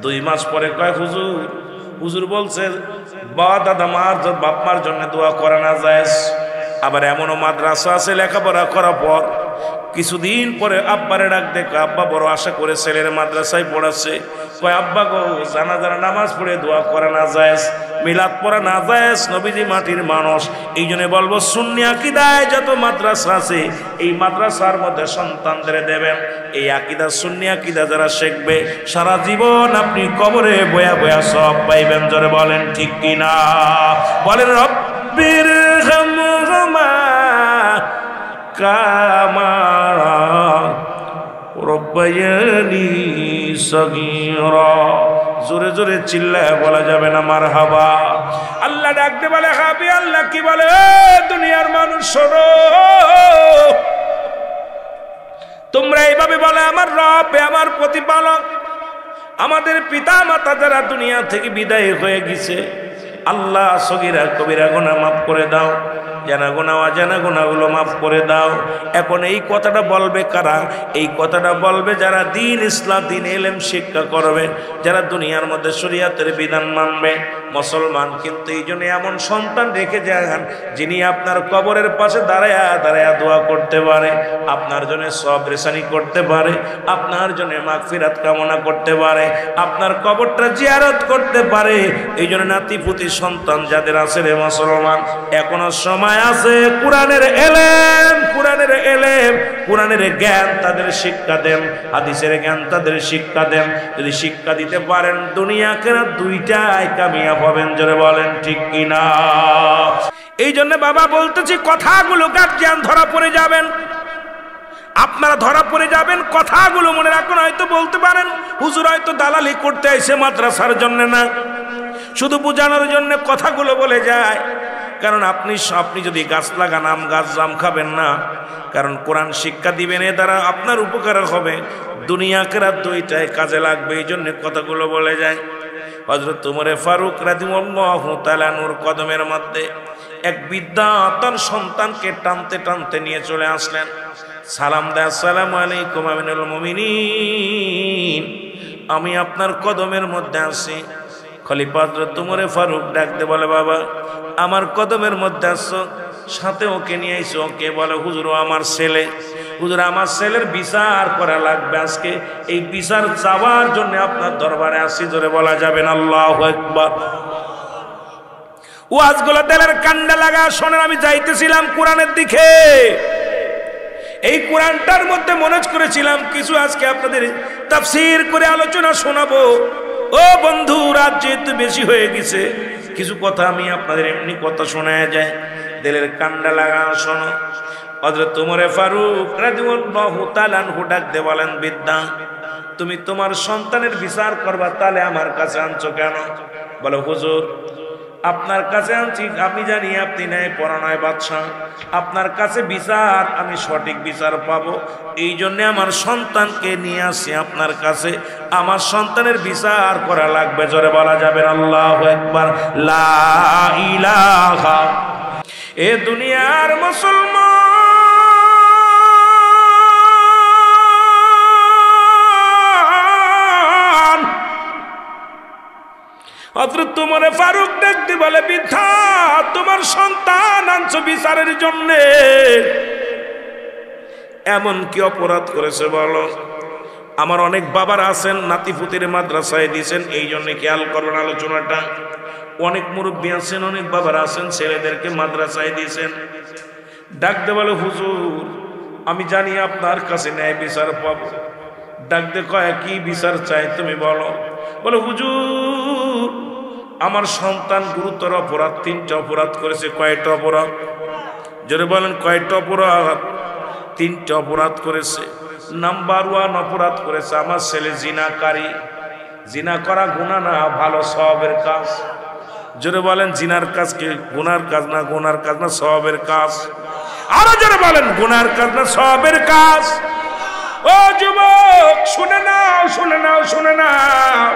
2 মাস পরে কয়, হুজুর বলছে বাবা দাদা মার বাপ মার জন্য দোয়া করা না যায়। আবার এমনও মাদ্রাসা আছে লেখাপড়া করার পর কিছুদিন পরে আব্বারে ডাক দেখো, আব্বা বড় আশা করে ছেলের মাদ্রাসায় পড়াচ্ছে, কয় আব্বা গো, জানাজার নামাজ পড়ে দোয়া করা না যায়। মিলাদ পড়া নাজায়েজ, নবীজি মাটির মানুষ। এই জন্য বলবো সুন্নি আকীদায় যত মাদ্রাসা আছে এই মাদ্রাসার মধ্যে সন্তানদের দেবেন। এই আকীদা সুন্নি আকীদা যারা শিখবে সারা জীবন আপনি কবরে বয়া বয়া সব পাইবেন। জোরে বলেন ঠিক কিনা? বলেন রব্বির হামহুমা কামা রব্বায়ানি সগীরা। জোরে জোরে চিল্লায় বলা যাবে না মারহাবা। আল্লাহ ডাকতে বলে হাবি, আল্লাহ কি বলে? দুনিয়ার মানুষ শোনো, তোমরা এইভাবে বলে আমার রব, আমার প্রতিপালক, আমাদের পিতা মাতা যারা দুনিয়া থেকে বিদায় হয়ে গেছে, আল্লাহ সগীরা কবিরা গুনাহ মাফ করে দাও, জানা গুনাহ অজানা গুনাহগুলো মাফ করে দাও। এখন এই কথাটা বলবে কারা? এই কথাটা বলবে যারা দ্বীন ইসলাম, দ্বীন ইলম শিক্ষা করবে, যারা দুনিয়ার মধ্যে শরীয়তের বিধান মানবে, মুসলমান। কিন্তু এই জন্য এমন সন্তান রেখে যান যিনি আপনার কবরের পাশে দাঁড়ায়া দাঁড়ায়া দোয়া করতে পারে, আপনার জন্য সবরেসানি করতে পারে, আপনার জন্য মাগফিরাত কামনা করতে পারে, আপনার কবরটা জিয়ারত করতে পারে। এই জন্য নাতিপুতি সন্তান যাদের আছে রে মুসলমান, এখনো সময় আছে। কোরআনের এলেম, কোরআনের এলেম, কোরআনের জ্ঞান তাদের শিক্ষা দেন, হাদিসের জ্ঞান তাদের শিক্ষা দেন। যদি শিক্ষা দিতে পারেন দুনিয়া কেনা দুইটাই কামিয়াব হবেন। জোরে বলেন ঠিক কিনা? এই জন্য বাবা বলতেছি কথাগুলো গার্জিয়ান ধরা পড়ে যাবেন, আপনারা ধরা পড়ে যাবেন। কথাগুলো মনে রাখুন। হয়তো বলতে পারেন হুজুর হয়তো দালালি করতে আইছে মাদ্রাসার জন্য না, শুধু বোঝানোর জন্য কথাগুলো বলে যায়। কারণ আপনি যদি গাছ লাগান আম গাছ জাম খাবেন না, কারণ কোরআন শিক্ষা দিবেন, এ দ্বারা আপনার উপকার হবে, দুনিয়া আখিরাত দুইটাই কাজে লাগবে। এই জন্য কথাগুলো বলে যায়। হযরত ওমর ফারুক রাদিয়াল্লাহু তাআলা নূর কদমের মধ্যে এক বৃদ্ধা তার সন্তানকে টানতে টানতে নিয়ে চলে আসলেন। সালাম দেয়, আসসালামু আলাইকুম আমিনুল মুমিনিন, আমি আপনার কদমের মধ্যে আছি। খলিফা হযরত ওমর ফারুক ডাকতে বলে, বাবা আমার কদমের মধ্যে আসছো, সাথে ওকে নিয়ে আইছো। ওকে বলে হুজুর আমার ছেলে, হুজুর আমার ছেলের বিচার করা লাগবে আজকে, এই বিচার চাওয়ার জন্য আপনার দরবারে আসি। জোরে বলা যাবেন আল্লাহু আকবার। ওয়াজগুলো তেলের কান্ডা লাগা শোনেন। আমি যাইতেছিলাম কোরআনের দিকে, এই কোরআনটার মধ্যে মনে করেছিলাম কিছু আজকে আপনাদের তাফসীর করে আলোচনা শোনাবো। ও বন্ধু, রাত যেহেতু বেশি হয়ে গেছে, কিছু কথা আমি আপনাদের এমনি কথা শোনায় যায়, দিলের কান্ডা লাগা শোনো। হযরত ওমর ফারুক রাদিয়াল্লাহু তাআলা আনহু ডাকতে বলেন, বিদ্যা তুমি তোমার সন্তানের বিচার করবা, তাহলে আমার কাছে আনছো কেন? বলে হুজুর আপনার কাছে আনছি, আমি জানি আপনি ন্যায় পরায়ণ বাদশা, আপনার কাছে বিচার আমি সঠিক বিচার পাবো, এই জন্য আমার সন্তানকে নিয়ে আসি আপনার কাছে, আমার সন্তানের বিচার করা লাগবে। জোরে বলা যাবে আল্লাহু আকবার। লা ইলাহা। এ দুনিয়ার মুসলমান, হযরত ওমর ফারুক দেখতে বলে, বৃদ্ধা তোমার সন্তান আনছো বিচারের জন্য, এমন কি অপরাধ করেছে বলো? আমার অনেক বাবার আছেন নাতিপুতির মাদ্রাসায় দিয়েছেন, এই জন্য খেয়াল করবেন আলোচনাটা। অনেক মুরব্বী আছেন, অনেক বাবার আছেন ছেলেদেরকে মাদ্রাসায় দিয়েছেন। ডাকতে বলে হুজুর আমি জানি আপনার কাছে ন্যায় বিচার পাবো। ডাকতে কয় কি বিচার চাই তুমি বলো? বলে হুজুর আমার সন্তান গুরুতর অপরাধ, 3টা অপরাধ করেছে। কয়টা অপরাধ? জোরে বলেন কয়টা অপরাধ? 3টা অপরাধ করেছে। নাম্বার 1 অপরাধ করেছে আমার ছেলে জিনাকারী। জিনা করা গুনাহ না, ভালো সওয়াবের কাজ। জোরে বলেন জিনার কাজ কি গুনার কাজ না? গুনার কাজ না সওয়াবের কাজ? আরো জোরে বলেন গুনার কাজ না সওয়াবের কাজ? ও যুবক শুনে নাও, শুনে নাও, শুনে নাও,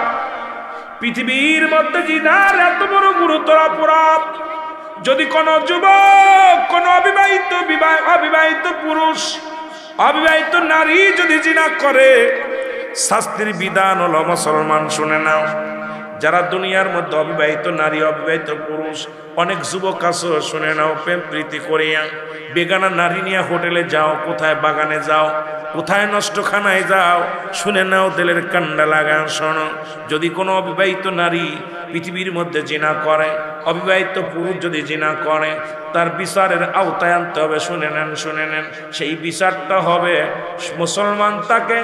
পৃথিবীর মধ্যে জিনার এত বড় গুরুতর অপরাধ, যদি কোন যুবক, কোন অবিবাহিত পুরুষ, অবিবাহিত নারী যদি জিনা করে, শাস্তির বিধান হলো মুসলমান শুনে নাও। যারা দুনিয়ার মধ্যে অবিবাহিত নারী, অবিবাহিত পুরুষ, অনেক যুবক আছে শুনে নাও, প্রেম প্রীতি করিয়া বেগানা নারী নিয়ে হোটেলে যাও, কোথায় বাগানে যাও, কোথায় নষ্টখানায় যাও, শুনে নাও দিলের কান্ডা লাগা শোনো। যদি কোনো অবিবাহিত নারী পৃথিবীর মধ্যে জিনা করে, অবিবাহিত পুরুষ যদি জিনা করে, তার বিচারের আওতায় আনতে হবে। শুনে নেন, শুনে নেন, সেই বিচারটা হবে মুসলমান তাকে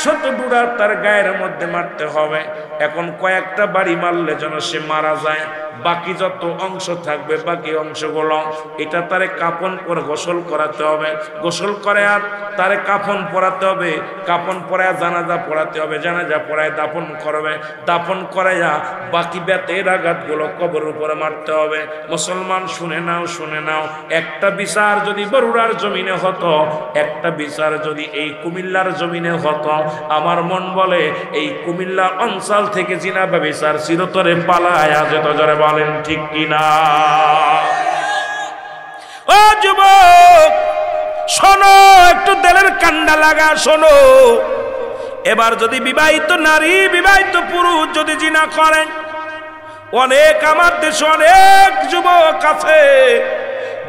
100 ডুরার তার গায়ের মধ্যে মারতে হবে। এখন কয়েকটা বাড়ি মারলে যেন সে মারা যায়, বাকি যত অংশ থাকবে, বাকি অংশগুলো এটা তারে কাফন করে গোসল করাতে হবে, গোসল করে আর তারে কাফন পরাতে হবে, কাফন পরায় জানাজা পড়াতে হবে, জানাজা পড়ায় দাফন করবে, দাফন করাইয়া বাকি বেতের আঘাতগুলো কবরের উপরে মারতে হবে। মুসলমান শুনে নাও, শুনে নাও, একটা বিচার যদি বরুড়ার জমিনে হতো, একটা বিচার যদি এই কুমিল্লার জমিনে হতো, আমার মন বলে এই কুমিল্লা অঞ্চল থেকে জিনা ব্যভিচার চিরতরে পালায়া যেত। জোরে বলেন ঠিক কিনা? ও যুবক শোনো, একটু দিলের কান্ডা লাগা শোনো। এবার যদি বিবাহিত নারী, বিবাহিত পুরুষ যদি জিনা করেন, অনেক আমার দেশে অনেক যুবক আছে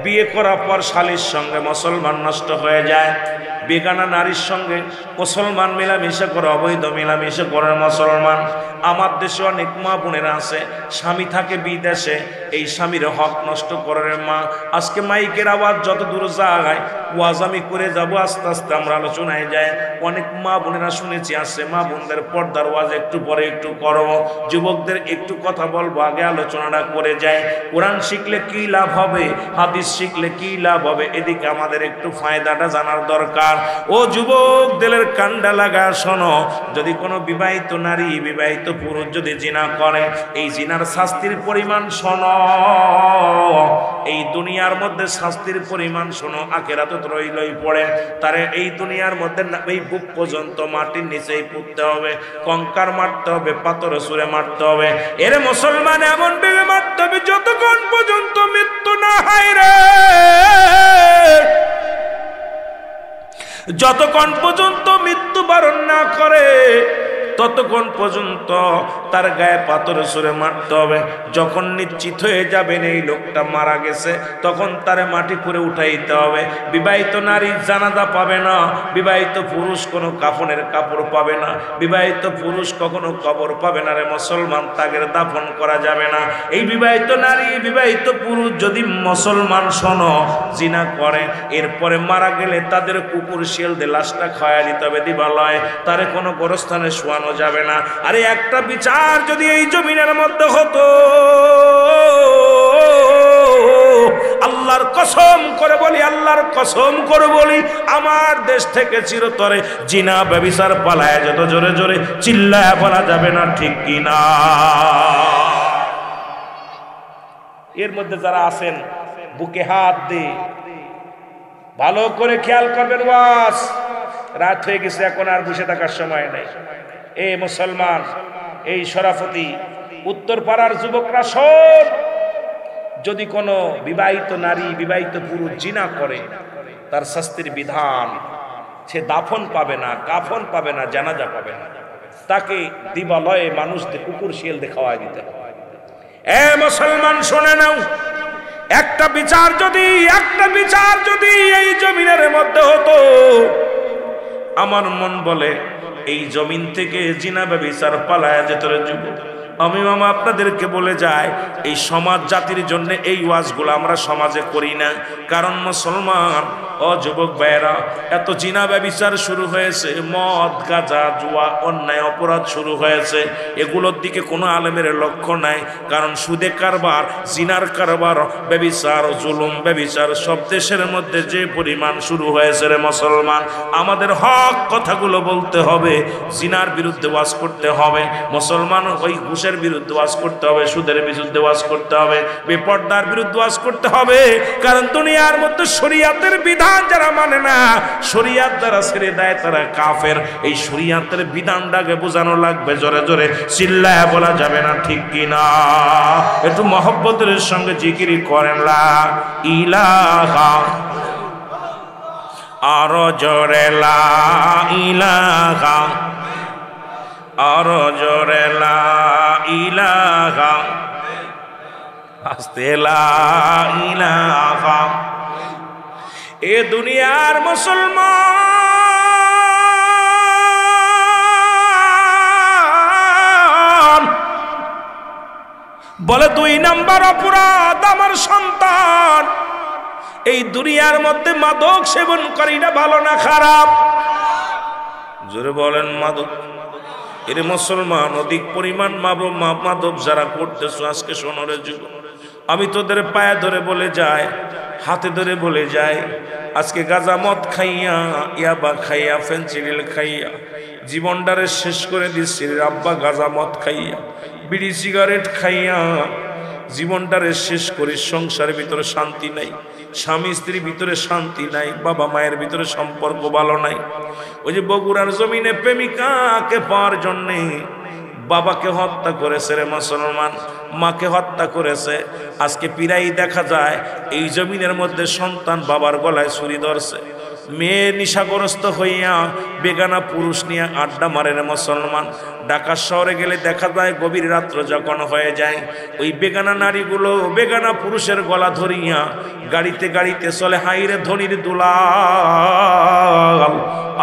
বিয়ে করার পর শালীর সঙ্গে মুসলমান নষ্ট হয়ে যায়, বেগানা নারীর সঙ্গে মুসলমান মেলামেশা করে, অবৈধ মেলামেশা করে মুসলমান। আমার দেশে অনেক মা বোনেরা আছে, স্বামী থাকে বিদেশে, এই স্বামীর হক নষ্ট করে। মা, আজকে মাইকের আওয়াজ যত দূর যায় ওয়াজ আমি করে যাব, আস্তে আস্তে আমরা আলোচনায় যাই। অনেক মা বোনেরা শুনেছি আছে, মা বোনদের পর্দার ওয়াজ একটু পরে একটু করব, যুবকদের একটু কথা বলবো, আগে আলোচনাটা করে যাই। কোরআন শিখলে কি লাভ হবে, হাদিস শিখলে কি লাভ হবে, এদিকে আমাদের একটু ফায়দাটা জানার দরকার। ও যুবক দিলের কান্ডা লাগা শোনো, যদি কোনো বিবাহিত নারী, বিবাহিত পুরুষ যদি জিনা করে, এই জিনার শাস্তির পরিমাণ শোনো, এই দুনিয়ার মধ্যে শাস্তির পরিমাণ শোনো, আখিরাতে তো রইলই পড়ে। তারে এই দুনিয়ার মধ্যে এই বুক পর্যন্ত মাটির নিচেই পুঁততে হবে, কঙ্কার মারতে হবে, পাথর সুরে মারতে হবে। এর মুসলমান এমন বেগে মারতে হবে যতক্ষণ পর্যন্ত মৃত্যু না হয় রে, যতক্ষণ পর্যন্ত মৃত্যুবরণ না করে ততক্ষণ পর্যন্ত তার গায়ে পাথর সুরে মারতে হবে। যখন নিশ্চিত হয়ে যাবেন এই লোকটা মারা গেছে, তখন তারে মাটি করে উঠাইতে হবে। বিবাহিত নারী জানাজা পাবে না, বিবাহিত পুরুষ কোনো কাফনের কাপড় পাবে না, বিবাহিত পুরুষ কখনো কবর পাবে না রে মুসলমান, তাকে দাফন করা যাবে না। এই বিবাহিত নারী, বিবাহিত পুরুষ যদি মুসলমান শোনো জিনা করে, এরপরে মারা গেলে তাদের কুকুর শিয়াল দিয়ে লাশটা খাওয়া দিতে হবে দিবালয়, তারে কোনো গোরস্থানে শোয়ানো যাবে না। আরে একটা বিচার যদি এই জমিনের মধ্যে হতো, আল্লাহর কসম করে বলি, আল্লাহর কসম করে বলি, আমার দেশ থেকে চিরতরে জিনা ব্যভিচার পালায় যত। জোরে জোরে চিল্লায় বলা যাবে না ঠিক কিনা? এর মধ্যে যারা আছেন বুকে হাত দিয়ে ভালো করে খেয়াল করবেন, ওয়াজ রাত হয়ে গেছে, এখন আর বসে থাকার সময় নেই। এ মুসলমান, এই শরাফতি উত্তর পাড়ার যুবকরা শোন, যদি কোনো বিবাহিত নারী, বিবাহিত পুরুষ জিনা করে, তার শাস্তির বিধান, সে দাফন পাবে না, কাফন পাবে না, জানাজা পাবে না, তাকে দিবালয়ে মানুষদের কুকুর শিয়াল দিয়ে খাওয়াই দিতে হবে। এ মুসলমান শোনে নাও, একটা বিচার যদি এই জমিনের মধ্যে হতো, আমার মন বলে এই জমিন থেকে জিনা ব্যভিচার পালায়া যেত রে যুবক। আমি মামা আপনাদেরকে বলে যাই, এই সমাজ জাতির জন্য এই ওয়াজগুলো আমরা সমাজে করি না, কারণ মুসলমান ও যুবক ভাইয়েরা, এত জিনা ব্যভিচার শুরু হয়েছে, মদ গাঁজা জুয়া অন্যায় অপরাধ শুরু হয়েছে, এগুলোর দিকে কোনো আলেমের লক্ষ্য নাই। কারণ সুদে কারবার, জিনার কারবার, ব্যভিচার, জুলুম, ব্যভিচার সব দেশের মধ্যে যে পরিমাণ শুরু হয়েছে রে মুসলমান, আমাদের হক কথাগুলো বলতে হবে, জিনার বিরুদ্ধে ওয়াজ করতে হবে মুসলমান, ওই ঘুষের বিরুদ্ধে ওয়াজ করতে হবে, সুদের বিরুদ্ধে ওয়াজ করতে হবে, বেপর্দার বিরুদ্ধে ওয়াজ করতে হবে। কারণ দুনিয়ার মধ্যে শরীয়তের বিধান যারা মানে না, শরীয়ত যারা ছেড়ে দেয় তারা কাফের। এই শরীয়তের বিধানটাকে বোঝানো লাগবে, জোরে জোরে চিল্লায় বলা যাবে না ঠিক কিনা? একটু মহব্বতের সঙ্গে জিকিরি করেন লা ইলাহা, আরো জোরে লা ইলাহা, আরো জোরে লা ইলাহা, আস্তে লা ইলাহা। এ দুনিয়ার মুসলমান, বলে 2 নাম্বার অপরাধ আমার সন্তান এই দুনিয়ার মধ্যে মাদক সেবন করি না, ভালো না খারাপ? জোরে বলেন মাদক। এর মুসলমান অধিক পরিমাণ মাদক যারা করতেছো আজকে শোনরে যুগ, আমি তোদের পায়ে ধরে বলে যাই, হাতে ধরে বলে যাই, আজকে গাঁজা মদ খাইয়া, ইয়াবা খাইয়া, ফেন্সিডিল খাইয়া জীবনটারে শেষ করে দিচ্ছি। আব্বা গাঁজা মদ খাইয়া, বিড়ি সিগারেট খাইয়া জীবনটারে শেষ করে সংসারের ভিতরে শান্তি নাই, স্বামী স্ত্রীর ভিতরে শান্তি নাই, বাবা মায়ের ভিতরে সম্পর্ক ভালো নাই। ওই যে বগুড়ার জমিনে প্রেমিকাকে পাওয়ার জন্যে বাবাকে হত্যা করেছে রে মুসলমান, মাকে হত্যা করেছে। আজকে প্রায়ই দেখা যায় এই জমিনের মধ্যে সন্তান বাবার গলায় ছুরি ধরছে, মেয়ে নিশাগ্রস্ত হইয়া বেগানা পুরুষ নিয়ে আড্ডা মারে রে মুসলমান। ঢাকা শহরে গেলে দেখা যায় গভীর রাত্র যখন হয়ে যায়, ওই বেগানা নারীগুলো বেগানা পুরুষের গলা ধরিয়া গাড়িতে গাড়িতে চলে। হাইরে ধনির দুলাল,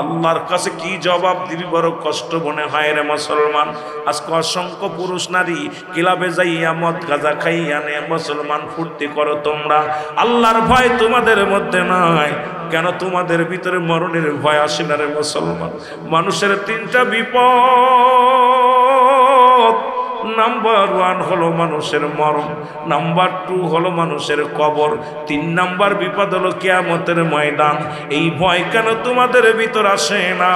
আল্লাহর কাছে কি জবাব দিবি, বড় কষ্ট মনে হয় রে মুসলমান। আজকে অসংখ্য পুরুষ নারী ক্লাবে যাইয়া মদ গাঁজা খাইয়া নে মুসলমান ফুর্তি করো তোমরা, আল্লাহর ভয় তোমাদের মধ্যে নাই। কেন তোমাদের ভিতরে মরণের ভয় আসে না রে মুসলমান? মানুষের 3টা বিপদ, নাম্বার 1 হলো মানুষের মরণ, নাম্বার 2 হলো মানুষের কবর, 3 নাম্বার বিপদ হলো কিয়ামতের ময়দান। এই ভয় কেন তোমাদের ভিতর আসে না?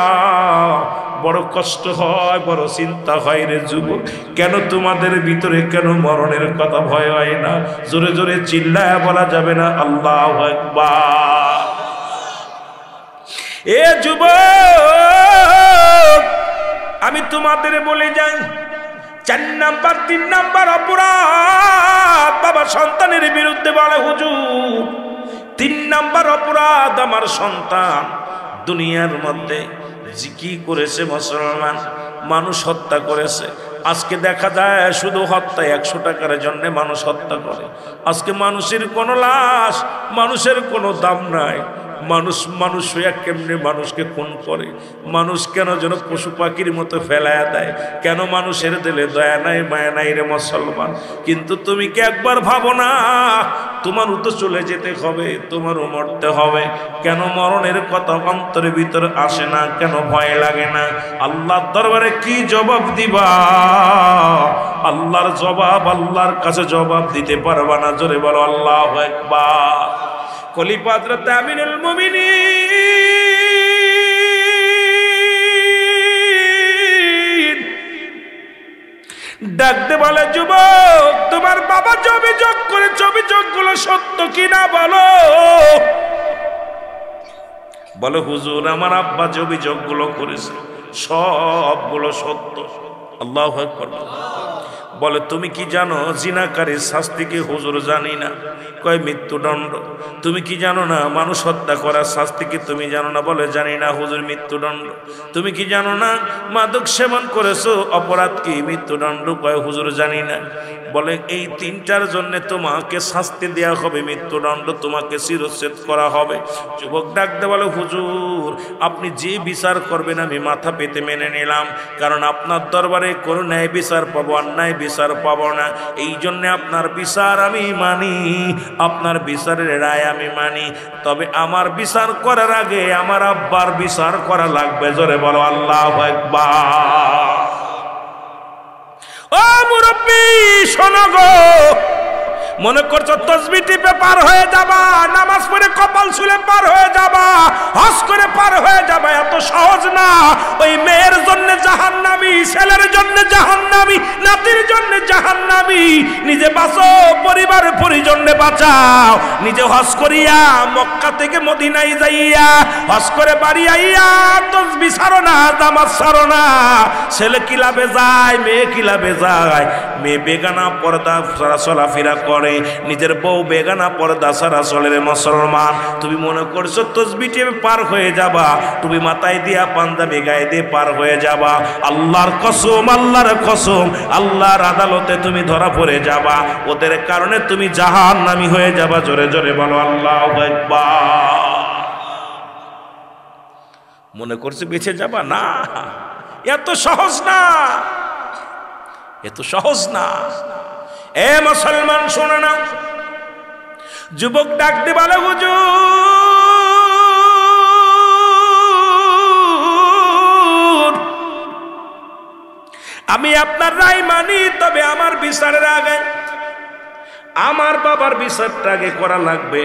বড় কষ্ট হয়, বড় চিন্তা হয় রে যুবক, কেন তোমাদের ভিতরে কেন মরণের কথা ভয় হয় না? জোরে জোরে চিল্লায় বলা যাবে না আল্লাহু আকবার? এ যুবক, আমি তোমাদের বলে যাই, 4 নাম্বার 3 নাম্বার অপরাধ বাবা সন্তানের বিরুদ্ধে বলে হুজুর, 3 নাম্বার অপরাধ আমার সন্তান দুনিয়ার মধ্যে কি করেছে মুসলমান? মানুষ হত্যা করেছে। আজকে দেখা যায় শুধু হত্যা, 100 টাকার জন্য মানুষ হত্যা করে। আজকে মানুষের কোনো লাশ, মানুষের কোনো দাম নাই। মানুষ হইয়া কেমনে মানুষকে খুন করে? মানুষ কেন যেন পশু পাখির মতো ফেলায়া দেয়? কেন মানুষের দিলে দয়া নাই, মায়া নাই রে মুসলমান? কিন্তু তুমি কি একবার ভাবো না, তোমারও তো চলে যেতে হবে, তোমারও মরতে হবে। কেন মরণের কথা অন্তরের ভিতরে আসে না? কেন ভয় লাগে না? আল্লাহর দরবারে কি জবাব দিবা? আল্লাহর জবাব, আল্লাহর কাছে জবাব দিতে পারবা না। জোরে বলো আল্লাহু আকবার। খলিফা হযরত আমিরুল মুমিনিন ডাকতে বলে, যুবক তোমার বাবা যে অভিযোগ করেছে অভিযোগগুলো সত্য কিনা বলো। বলে হুজুর আমার আব্বা যে অভিযোগগুলো করেছে সবগুলো সত্য। আল্লাহু আকবার। বলে তুমি কি জানো জিনাকারীর শাস্তি কি? হুজুর জানি না। কয় মৃত্যুদণ্ড। তুমি কি জানো না মানুষ হত্যা করার শাস্তি কি? তুমি জানো না। বলে জানি না হুজুর, মৃত্যুদণ্ড। তুমি কি জানো না মাদক সেবন করেছো অপরাধ কি? মৃত্যুদণ্ড। কয় হুজুর জানি না। বলে এই 3টার জন্য তোমাকে শাস্তি দেওয়া হবে, মৃত্যুদণ্ড, তোমাকে শিরচ্ছেদ করা হবে। যুবক ডাকতে বলে, হুজুর আপনি যে বিচার করবেন আমি মাথা পেতে মেনে নিলাম, কারণ আপনার দরবারে কোনো ন্যায় বিচার পাবো, অন্যায় বিচার পাবো না। এই জন্য আপনার বিচার আমি মানি, আপনার বিচারের রায় আমি মানি। তবে আমার বিচার করার আগে আমার আব্বার বিচার করা লাগবে। জোরে বলো আল্লাহু আকবার। ও মুরব্বী শোনো গো, মনে করছো তাসবিহ টিপে পার হয়ে যাবা, নামাজ পড়ে কপাল ছুলে পার হয়ে যাবা, হজ করে পার হয়ে যাবা, এত সহজ না। ওই মেয়ের জন্য জাহান্নামী, ছেলের জন্য জাহান্নামী, নাতির জন্য জাহান্নামী। নিজে বাঁচো, পরিবারের পরিজনে বাঁচাও। নিজে হজ করিয়া মক্কা থেকে মদিনায় যাইয়া হজ করে বাড়ি আইয়া তাসবিহ ছাড়ো না, নামাজ ছাড়ো না। ছেলে কিলাবে যায়, মেয়ে কিলাবে যায়। মেয়ে বেগানা পর্দা ছাড়া চলাফেরা করে, নিজের বউ বেগানা পর্দা ছাড়া চলে রে মুসলমান। তুমি মনে করছো তাসবিহ টিপে পার হয়ে যাবা, তুমি মাথায় দিয়া পাঞ্জাবি গায়ে দিয়ে পার হয়ে যাবা। আল্লাহর কসম, আল্লাহর কসম, আল্লাহর আদালতে তুমি ধরা পড়ে যাবা। ওদের কারণে তুমি জাহান্নামী হয়ে যাবা। জোরে জোরে বলো আল্লাহু আকবার। মনে করছো বেঁচে যাবা? না, এত সহজ না, এত সহজ না। এ মুসলমান শোনো না, যুবক ডাক দিয়ে বলে হুজুর আমি আপনার রায় মানি, তবে আমার বিচারের আগে আমার বাবার বিচারটা আগে করা লাগবে।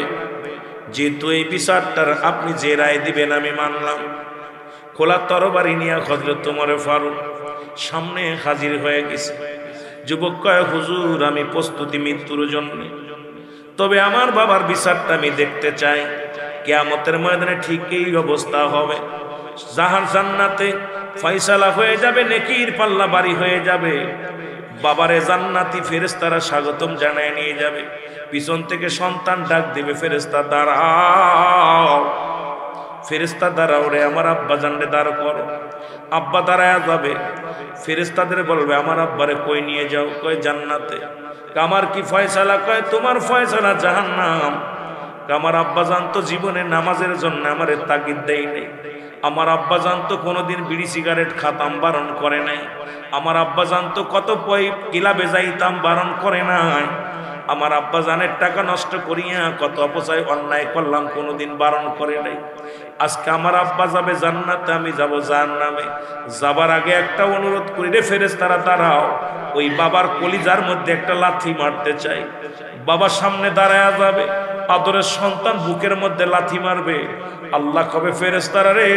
যেহেতু এই বিচারটার আপনি যে রায় দিবেন আমি মানলাম। খোলা তরবারি নিয়ে হযরত ওমর ফারুক সামনে হাজির হয়ে গেছে। যুবক কয় হুজুর আমি প্রস্তুতি মৃত্যুর জন্য, তবে আমার বাবার বিচারটা আমি দেখতে চাই। কিয়ামতের ময়দানে ঠিক এই অবস্থা হবে, জাহান জান্নাতে ফয়সালা হয়ে যাবে, নেকির পাল্লা বাড়ি হয়ে যাবে। বাবারে জান্নাতি ফেরেশতারা স্বাগতম জানায় নিয়ে যাবে। পিছন থেকে সন্তান ডাক দিবে, ফেরেশতা দাঁড়াও, ফেরেশতা দাঁড়াও রে, আমার আব্বা জানরে দাঁড় করো। আব্বা দাঁড়ায় যাবে, ফেরেশতাদের বলবে আমার আব্বারে কই নিয়ে যাও? কয় জান্নাতে। আমার কি ফয়সালা? কয় তোমার ফয়সালা জাহান্নাম। আমার আব্বা জানতো জীবনে নামাজের জন্য আমারে তাগিদ দেয় নাই। আমার আব্বা জানতো কোনোদিন বিড়ি সিগারেট খাতাম, বারণ করে নাই। আমার আব্বা জানতো কত কিলাবে যাইতাম, বারণ করে নাই। আমার আব্বা জানের টাকা নষ্ট করিয়া কত অপচয় অন্যায় করলাম, কোনোদিন বারণ করে নাই। আজকে আমার আব্বা যাবে জান্নাতে, আমি যাব জাহান্নামে। যাবার আগে একটা অনুরোধ করি রে ফেরেশতারা দাঁড়াও, ওই বাবার কলিজার মধ্যে একটা লাথি মারতে চাই। বাবার সামনে দাঁড়ায়া যাবে, আদরের সন্তান বুকের মধ্যে লাথি মারবে। আল্লাহ কবে ফেরেশতারা রে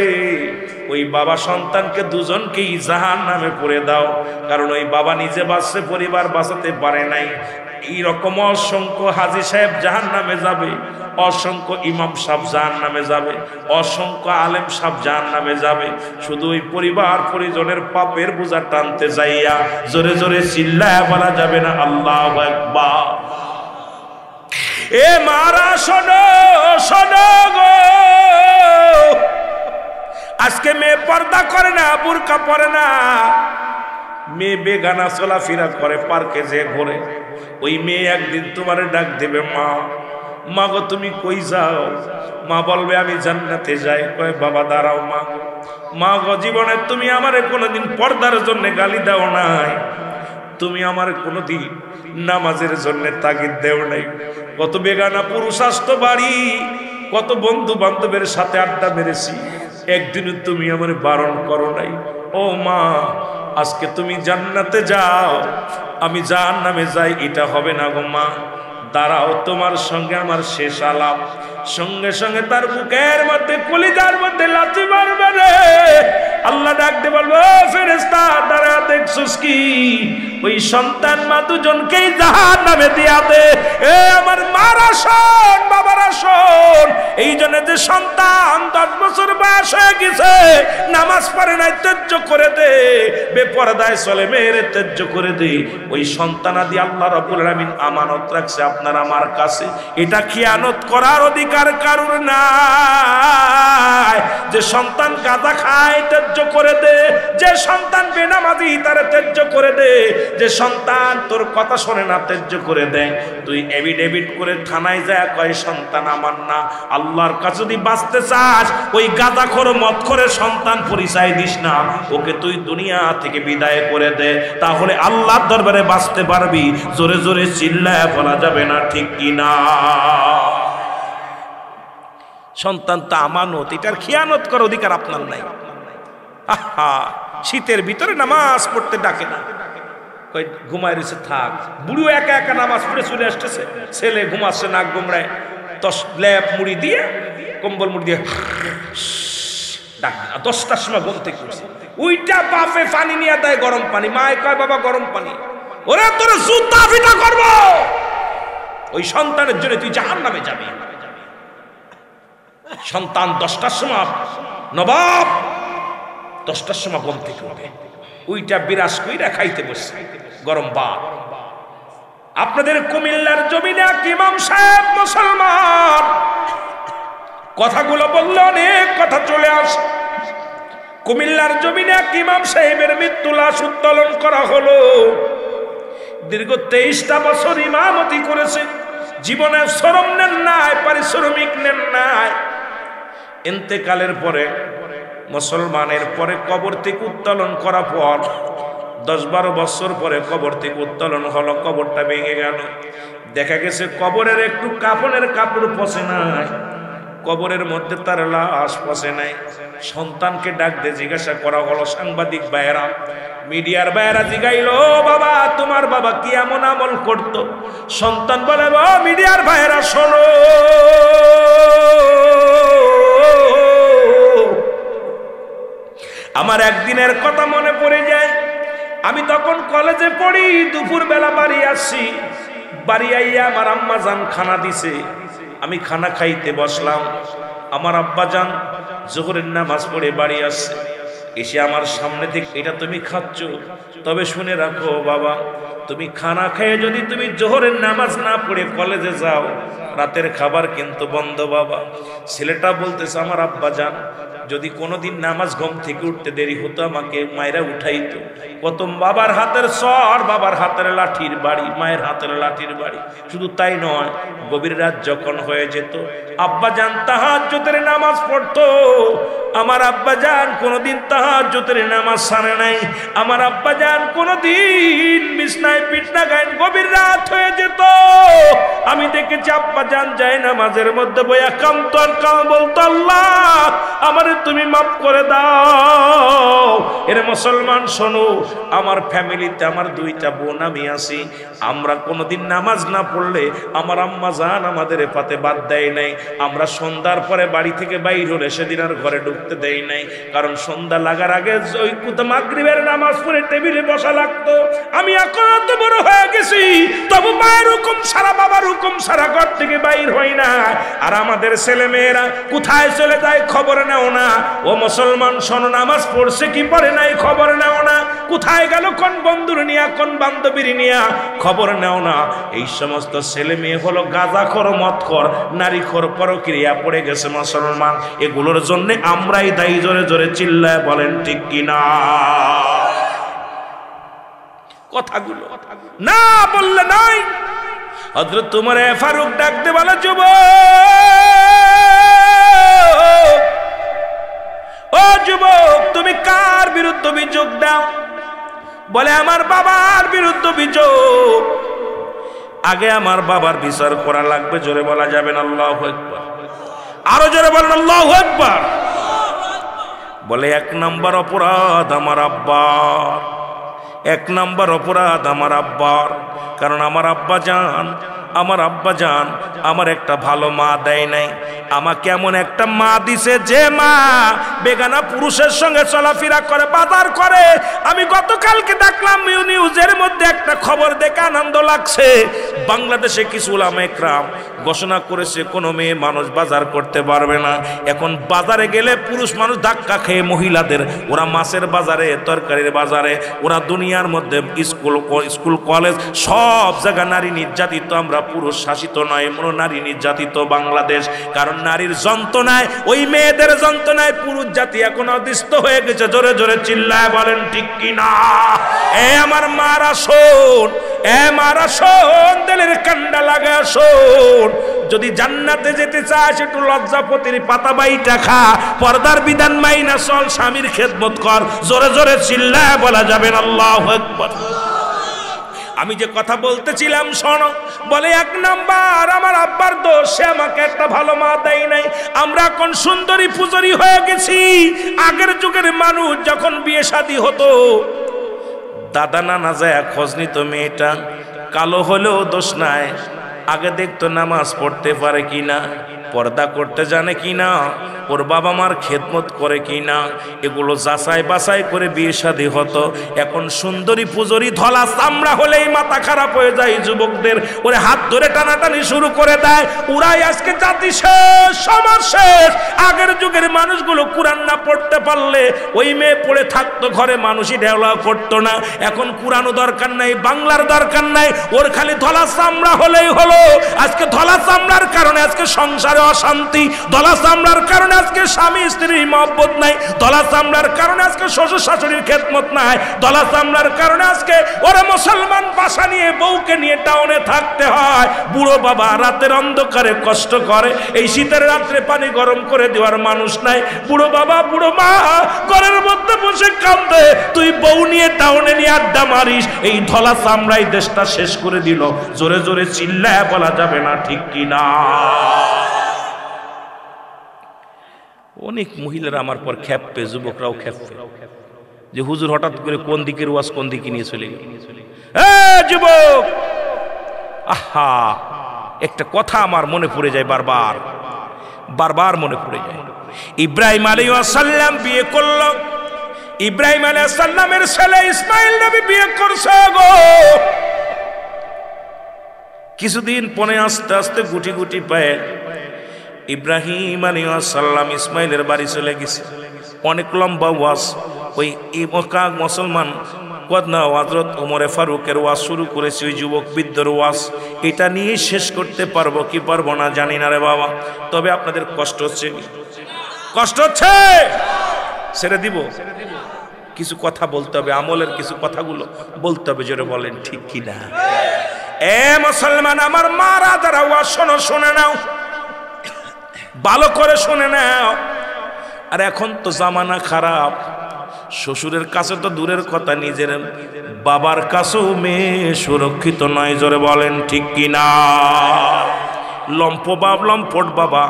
ওই বাবা সন্তানকে দুজনকেই জাহান্নামে পুরে দাও, কারণ ওই বাবা নিজে বাঁচছে, পরিবার বাঁচাতে পারে নাই। এইরকম অসংখ্য হাজী সাহেব জাহান্নামে যাবে, অসংখ্য ইমাম সাহেব জাহান্নামে যাবে, অসংখ্য আলেম সাহেব জাহান্নামে যাবে। শুধু ওই পরিবার পরিজনের পাপের বোঝা টানতে যাইয়া জোরে জোরে চিল্লায়া বলা যাবে না আল্লাহু আকবার। এ মারা শোনো শোনো গো, আজকে মেয়ে পর্দা করে না, বুরকা পরে না, মেয়ে বেগানা চলাফেরা করে, পার্কে যে ঘোরে। ওই মেয়ে একদিন তোমার ডাক দেবে মা, মা গো তুমি কই যাও? মা বলবে আমি জান্নাতে যাই। কয় বাবা দাঁড়াও মা, মা গো জীবনে তুমি আমারে কোনোদিন পর্দার জন্য গালি দাও নাই, তুমি আমার কোনোদিন নামাজের জন্য তাগিদ দেও নাই। কত বেগানা পুরুষ আসতো বাড়ি, কত বন্ধু বান্ধবের সাথে আড্ডা মেরেছি, একদিনও তুমি আমার বারণ করো নাই। ও মা আজকে তুমি জান্নাতে যাও, আমি জাহান্নামে যাই, এটা হবে না গো মা। দাঁড়াও, তোমার সঙ্গে আমার শেষ আলাপ। সঙ্গে সঙ্গে তার বুকের মধ্যে কলিজার মধ্যে লাথি মারবে রে। আল্লাহ ডাক দিয়ে বলবো ফেরেশতা দাঁড়া, দেখছস কি? ওই সন্তান মা দুজনকেই জাহান্নামে দিয়া দে। এ আমার মারা শোন, বাবারা শোন, এই জন্য যে সন্তান 10 বছর বয়স হয়ে গেছে, নামাজ পড়ে নাই, ত্যায্য করে দে, বেপরদায় চলে মেয়েরে ত্যায্য করে দে। ওই সন্তানাদি আল্লাহ রাব্বুল আলামিন আমানত রাখছে আপনার আমার কাছে। এটা খিয়ানত করার অধিকার কারোর নাই। যে সন্তান গাঁজা খায় ত্যায্য করে দে, যে সন্তান বেনামাজি তারে ত্যায্য করে দে, যে সন্তান তোর কথা শোনে না ত্যায্য করে দে। তুই এভিডেভিট করে থানায় যায় কয় সন্তান আমার না। আল্লাহর কাছে যদি বাঁচতে চাস ওই গাঁজাখোর মদখোরের সন্তান পরিচয় দিস না, ওকে তুই দুনিয়া থেকে বিদায় করে দে, তাহলে আল্লাহর দরবারে বাঁচতে পারবি। জোরে জোরে চিল্লায় বলা যাবে না ঠিক কিনা? সন্তান তো আমানত, এটার খিয়ানত করার অধিকার আপনার নাই। আহা, শীতের ভিতরে নামাজ পড়তে ডাকে না, কই ঘুমায় রয়েছে থাক। বুড়ো একা একা নামাজ পড়ে চলে আসতেছে, ছেলে ঘুমাচ্ছে নাক গোমড়ায়, ল্যাপ মুড়ি দিয়ে কম্বল মুড়ি দিয়ে ডাক। 10টার সময় ঘুম থেকে উঠছে, ওইটা বাপে পানি নিয়ে দেয় গরম পানি। মায় কয় বাবা গরম পানি, ওরে তোর জুতা ফিটা করবো। ওই সন্তানের জন্য তুই জাহান্নামে যাবি। সন্তান 10টার সময়, নবাব 10টার সময় ঘুম থেকে উঠে, ওইটা বিরাজ কইরা খাইতে বসছে গরম ভাত। আপনাদের কুমিল্লার জমিনে এক ইমাম সাহেব মুসলমান, কথাগুলো বললে অনেক কথা চলে আসে। কুমিল্লার জমিনে এক ইমাম সাহেবের মৃত্যু লাশ উত্তোলন করা হলো। দীর্ঘ 23টা বছর ইমামতি করেছে, জীবনে শ্রম নেন নাই, পারিশ্রমিক নেন নাই। ইন্তেকালের পরে মুসলমানের পরে কবর থেকে উত্তোলন করা পর 10-12 বছর পরে কবর থেকে উত্তোলন হলো, কবরটা ভেঙে গেল। দেখা গেছে কবরের একটু কাফনের কাপড় পচে নাই, কবরের মধ্যে তার লাশ পচে নাই। সন্তানকে ডাক দিয়ে জিজ্ঞাসা করা হলো, সাংবাদিক ভাইয়েরা, মিডিয়ার ভাইয়েরা জিগাইলো, বাবা তোমার বাবা কি এমন আমল করতো? সন্তান বলে, মিডিয়ার ভাইয়েরা শোনো, আমার একদিনের কথা মনে পড়ে যায়। আমি তখন কলেজে পড়ি, দুপুর বেলা বাড়ি আসছি। বাড়ি আইয়া আমার আম্মা জান খানা দিছে, আমি খানা খাইতে বসলাম। আমার আব্বা জান জোহরের নামাজ পড়ে বাড়ি আসছে, এসে আমার সামনে থেকে, এটা তুমি খাচ্ছ? তবে শুনে রাখো বাবা, তুমি খানা খেয়ে যদি তুমি জোহরের নামাজ না পড়ে কলেজে যাও, রাতের খাবার কিন্তু বন্ধ বাবা। ছেলেটা বলতেছে, আমার আব্বা জান যদি কোনোদিন নামাজ ঘুম থেকে উঠতে দেরি হতো আমাকে মায়েরা উঠাইতো। প্রথম বাবার হাতের সর, বাবার হাতের লাঠির বাড়ি, মায়ের হাতের লাঠির বাড়ি। শুধু তাই নয়, গভীর রাত যখন হয়ে যেত আব্বা জান তাহাজ্জুদের নামাজ পড়তো। আমার আব্বা জান কোনোদিন তাহাজ্জুদের নামাজ ছাড়ে নাই। আমার আব্বা জান কোনোদিন বিছনায় পিঠ না গায়েন, গভীর রাত হয়ে যেত, আমি দেখেছি আব্বা জান যায় নামাজের মধ্যে বইয়া কামতো আর কাম বলতো, আল্লাহ আমারে তুমি মাফ করে দাও। এর মুসলমান শোনো, আমার ফ্যামিলিতে আমার 2টা বোন আমি আছি, আমরা কোনোদিন নামাজ না পড়লে আমার আম্মা জান আমাদের পাতে বাদ দেয় নাই। আমরা সন্ধ্যার পরে বাড়ি থেকে বাইর হলে সেদিন আর ঘরে ঢুকতে দেয় নাই, কারণ সন্ধ্যা লাগার আগে ওই মাগরিবের নামাজ পড়ে টেবিলে বসা লাগতো। আমি এখন এত বড় হয়ে গেছি, তবু মায়ের হুকুম সারা, বাবার হুকুম সারা ঘর থেকে বাইর হই না। আর আমাদের ছেলে মেয়েরা কোথায় চলে যায় খবর নেও না। ও মুসলমান শোনো, নামাজ পড়ছে কি পড়ে নাই খবর নেও না, কোথায় গেল কোন বন্ধুর নিয়া কোন বান্ধবীর নিয়া খবর নেও না। এই সমস্ত ছেলে মেয়ে হলো গাঁজাখোর, মদখোর, নারীখোর, পরক্রিয়া পড়ে গেছে মুসলমান। এগুলোর জন্য আমরাই দায়ী। জোরে জোরে চিল্লায় বলেন ঠিক কিনা? কথাগুলো না বললে নাই। হযরত ওমর ফারুক ডাকতে বলে, যুবক, ও যুবক, তুমি কার বিরুদ্ধে অভিযোগ দাও? বলে, আমার বাবার বিরুদ্ধে অভিযোগ। আগে আমার বাবার বিচার করা লাগবে। জোরে বলা যাবে না আল্লাহু আকবার? আরো জোরে বলেন আল্লাহু আকবার। বলে, 1 নম্বর অপরাধ আমার আব্বার, 1 নম্বর অপরাধ আমার আব্বার। কারণ আমার আব্বা জান আমার একটা ভালো মা দেয় নাই। আমাকে এমন একটা মা দিছে যে মা বেগানা পুরুষের সঙ্গে চলাফেরা করে, বাজার করে। আমি গতকালকে দেখলাম নিউজের মধ্যে একটা খবর দেখে আনন্দ লাগছে। বাংলাদেশে কিছু উলামায়ে কেরাম ঘোষণা করেছে কোনো মেয়ে মানুষ বাজার করতে পারবে না। এখন বাজারে গেলে পুরুষ মানুষ ধাক্কা খেয়ে মহিলাদের, ওরা মাছের বাজারে, তরকারির বাজারে, ওরা দুনিয়ার মধ্যে স্কুল কলেজ সব জায়গা নারী নির্যাতিত। আমরা পুরুষ শাসিত নয়, নারী নির্যাতিত বাংলাদেশ। কারণ নারীর যন্ত্রণায়, ওই মেয়েদের যন্ত্রণায় পুরুষ জাতি এখন অতিষ্ঠ হয়ে গেছে। জোরে জোরে চিল্লায় বলেন ঠিক কিনা? এ আমার মারা শোন, এ মারা শোন, দিলের কান্ডা লাগা শোন। যদি জান্নাতে যেতে চাস একটু লজ্জাপতির পাতা বাইটা খা, পর্দার বিধান মাইনা চল, স্বামীর খেদমত কর। জোরে জোরে চিল্লায় বলা যাবে না আল্লাহু আকবার? আমি যে কথা বলতেছিলাম শোনো। বলে, 1 নাম্বার আমার আব্বার দোষ, সে আমাকে একটা ভালো মা দেয় নাই। আমরা এখন সুন্দরী পূজারি হয়ে গেছি। আগের যুগের মানুষ যখন বিয়ে শাদী হতো, দাদা নানা যায় খোঁজ নিত, মেয়েটা কালো হলেও দোষ নাই। আগে দেখতো নামাজ পড়তে পারে কিনা, পর্দা করতে জানে কিনা, ওর বাবা মার খেদমত করে কিনা, এগুলো যাচাই বাছাই করে বিয়ে শাদী হতো। এখন সুন্দরী পুজোরি ধলা চামড়া হলেই মাথা খারাপ হয়ে যায় যুবকদের, ওরে হাত ধরে টানাটানি শুরু করে দেয়। ওরাই আজকে জাতি শেষ, সমাজ শেষ। আগের যুগের মানুষগুলো কোরআন না পড়তে পারলে ওই মেয়ে পড়ে থাকতো ঘরে, মানুষই ঢেওলা করতো না। এখন কোরআনও দরকার নাই, বাংলার দরকার নাই, ওর খালি ধলা চামড়া হলেই হলো। আজকে ধলা চামড়ার কারণে আজকে সংসারে অশান্তি, ধলা চামড়ার কারণে কারণে আজকে স্বামী স্ত্রীর মহব্বত নাই, দলা চামড়ার কারণে আজকে শ্বশুর শাশুড়ির খেদমত নাই, দলা চামড়ার কারণে আজকে ওরা মুসলমান বাসা নিয়ে বউকে নিয়ে টাউনে থাকতে হয়। বুড়ো বাবা রাতের অন্ধকারে কষ্ট করে, এই শীতের রাত্রে পানি গরম করে দেওয়ার মানুষ নাই। বুড়ো বাবা বুড়ো মা ঘরের মধ্যে বসে কাঁদে, তুই বউ নিয়ে টাউনে নিয়ে আড্ডা মারিস। এই ধলা চামড়াই দেশটা শেষ করে দিল। জোরে জোরে চিল্লায় বলা যাবে না, ঠিক কিনা? অনেক মহিলারা আমার পর খেপবে, যুবকরাও খেপবে যে হুজুর হঠাৎ করে কোন দিকের ওয়াজ কোন দিকে নিয়ে চলে গেল। যুবক, আহা, একটা কথা আমার মনে পড়ে যায়, বারবার বারবার মনে পড়ে যায়। ইব্রাহিম আলাইহিস সালাম বিয়ে করল, ইব্রাহিম আলাইহিস সালামের ছেলে ইসমাইল নবী বিয়ে করছে গো। কিছুদিন পরে আস্তে আস্তে গুটি গুটি পায়ে ইব্রাহিম আলাইহিস সালাম ইসমাইলের বাড়ি চলে গেছে। অনেক লম্বা ওয়াজ, ওই মক্কা মুসলমান কদনা হযরত ওমরে ফারুকের ওয়াজ শুরু করেছে, ওই যুবক বৃদ্ধর ওয়াজ। এটা নিয়ে শেষ করতে পারবো কি পারবো না জানি না রে বাবা। তবে আপনাদের কষ্ট হচ্ছে, কষ্ট হচ্ছে, ছেড়ে দিব। কিছু কথা বলতে হবে, আমলের কিছু কথাগুলো বলতে হবে, জোরে বলেন ঠিক কিনা? এ মুসলমান আমার মারা যারা ওয়াজ শোনো, শুনে নাও, ভালো করে শুনে নাও। আর এখন তো জামানা খারাপ, শ্বশুরের কাছে তো দূরের কথা, নিজের বাবার কাছেও মেয়ে সুরক্ষিত নয়, জোরে বলেন ঠিক কিনা? লম্পট বাবা,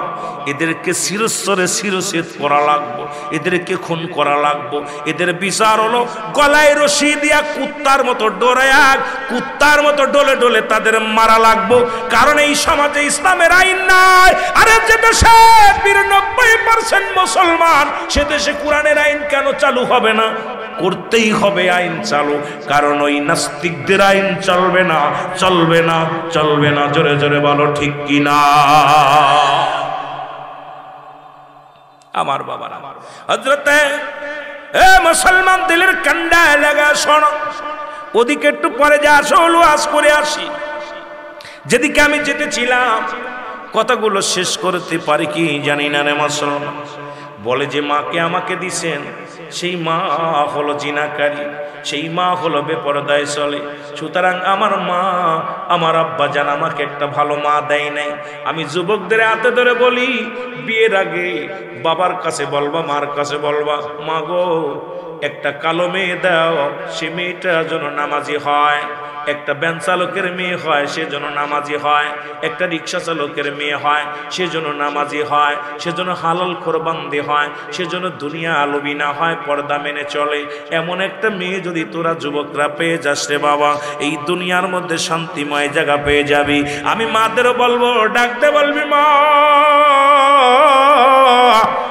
এদেরকে শিরস্বরে শিরচ্ছেদ করা লাগবো, এদেরকে খুন করা লাগবো। এদের বিচার হলো গলায় রশি দিয়া কুত্তার মতো ডোরায়া, কুত্তার মতো ডলে ডলে তাদের মারা লাগবো। কারণ এই সমাজে ইসলামের আইন নাই। আরে যে দেশে ৯৯% মুসলমান, সে দেশে কোরআনের আইন কেন চালু হবে না? করতেই হবে আইন চালু, কারণ ওই নাস্তিকদের আইন চলবে না, চলবে না, চলবে না। জোরে জোরে বলো ঠিক কিনা? আমার বাবা হযরতে মুসলমান দিলের কান্ডা লাগা শোনো, ওদিকে একটু পরে যা আসল ওয়াজ করে আসি। যেদিকে আমি যেতেছিলাম, কথাগুলো শেষ করতে পারি কি জানি না রে মুসলমান। বলে যে মাকে আমাকে দিছেন, সেই মা হলো জিনাকারী, সেই মা হলো বেপরদায় চলে। সুতরাং আমার মা, আমার আব্বা জান আমাকে একটা ভালো মা দেয় নাই। আমি যুবকদের হাতে ধরে বলি, বিয়ের আগে বাবার কাছে বলবা, মার কাছে বলবা, মা গো একটা কালো মেয়ে দাও, সে মেয়েটা যেন নামাজি হয়। একটা ভ্যান চালকের মেয়ে হয়, সে যেন নামাজি হয়। একটা রিক্সা চালকের মেয়ে হয়, সে যেন নামাজি হয়। সে যেন হালাল কোরবান্দি হয়, সে যেন দুনিয়া আলবি না হয়, পর্দা মেনে চলে। এমন একটা মেয়ে যদি তোরা যুবকরা পেয়ে যাস রে বাবা, এই দুনিয়ার মধ্যে শান্তিময় জায়গা পেয়ে যাবি। আমি মাদেরও বলবো, ডাকতে বলবি, মা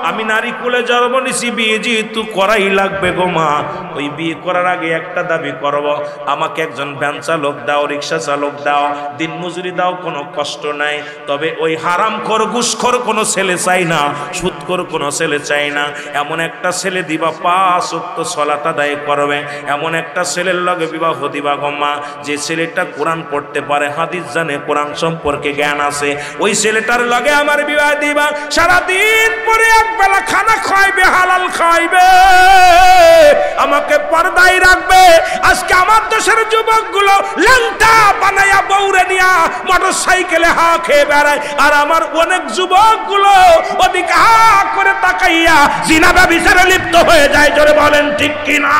আমি নারী কুলে জন্ম নিছি, বিয়ে যেহেতু করাই লাগবে গো মা। ওই বিয়ে করার আগে একটা দাবি করব, আমাকে একজন ভ্যান চালক দাও, রিক্সা চালক দাও, দিন মজুরি দাও, কোনো কষ্ট নাই। তবে ওই হারামখোর ঘুষখোর কোনো ছেলে চাই না, সুদখোর কোনো ছেলে চাই না। এমন একটা ছেলে দিবা ৫ ওয়াক্ত সালাত আদায় করবে, এমন একটা ছেলের লগে বিবাহ দিবা গো মা, যে ছেলেটা কোরআন পড়তে পারে, হাদিস জানে, কোরআন সম্পর্কে জ্ঞান আছে। ওই ছেলেটার লগে আমার বিবাহ দিবা। সারাদিন পরে একবেলা খানা খাইবে, হালাল খাইবে, আমাকে পর্দায় রাখবে। আজকে আমার দেশের যুবকগুলো ল্যাংটা বানায়া বউরে নিয়া মোটর সাইকেলে হা খেয়ে বেড়ায়, আর আমার অনেক যুবকগুলো ওদিকে হা করে তাকাইয়া জিনা ব্যভিচারে লিপ্ত হয়ে যায়। জোরে বলেন ঠিক কিনা?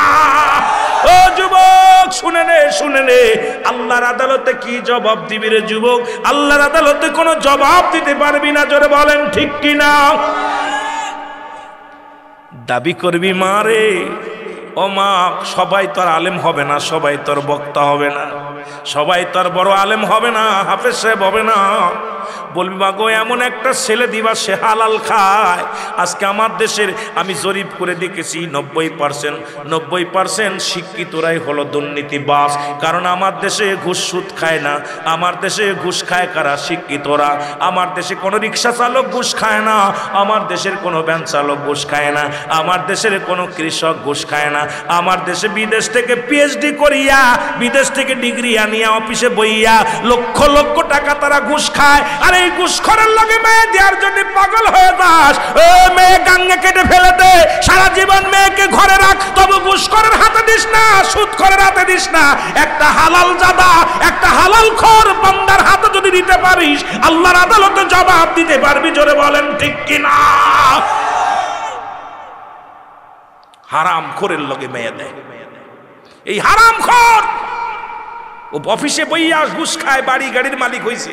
ও যুবক শুনে নে, শুনে নে, আল্লাহর আদালতে কি জবাব দিবি রে যুবক? আল্লাহর আদালতে কোনো জবাব দিতে পারবি না। জোরে বলেন ঠিক কিনা? দাবি করবি মা রে, ও মা, সবাই তোর আলেম হবে না, সবাই তোর বক্তা হবে না, সবাই তোর বড় আলেম হবে না, হাফেজ সাহেব হবে না। বলবি মা গো এমন একটা ছেলে দিবা সে হালাল খায়। আজকে আমার দেশের আমি জরিপ করে দেখেছি 90% শিক্ষিতরাই হলো দুর্নীতিবাজ। কারণ আমার দেশে ঘুষ সুদ খায় না, আমার দেশে ঘুষ খায় কারা? শিক্ষিতরা। আমার দেশে কোনো রিক্সা চালক ঘুষ খায় না, আমার দেশের কোনো ভ্যান চালক ঘুষ খায় না, আমার দেশের কোনো কৃষক ঘুষ খায় না। আমার দেশে বিদেশ থেকে পিএইচডি করিয়া, বিদেশ থেকে ডিগ্রি আনিয়া অফিসে বইয়া লক্ষ লক্ষ টাকা তারা ঘুষ খায়। আর এই ঘুষখোরের লগে মেয়ে দেওয়ার জন্য পাগল হয়ে যাস। ও মেয়ে গাঙ্গে কেটে ফেলে দে, সারা জীবন মেয়েকে ঘরে রাখ, তবু ঘুষখোরের হাতে দিস না, সুদখোরের হাতে দিস না। একটা হালাল জাদা, একটা হালাল খোর বান্দার হাতে যদি দিতে পারিস, আল্লাহর আদালতে জবাব দিতে পারবি। জোরে বলেন ঠিক কিনা? হারাম খোরের লগে মেয়ে দেয়, এই হারাম খোর ও অফিসে বইয়া ঘুষ খায়, বাড়ি গাড়ির মালিক হইছে,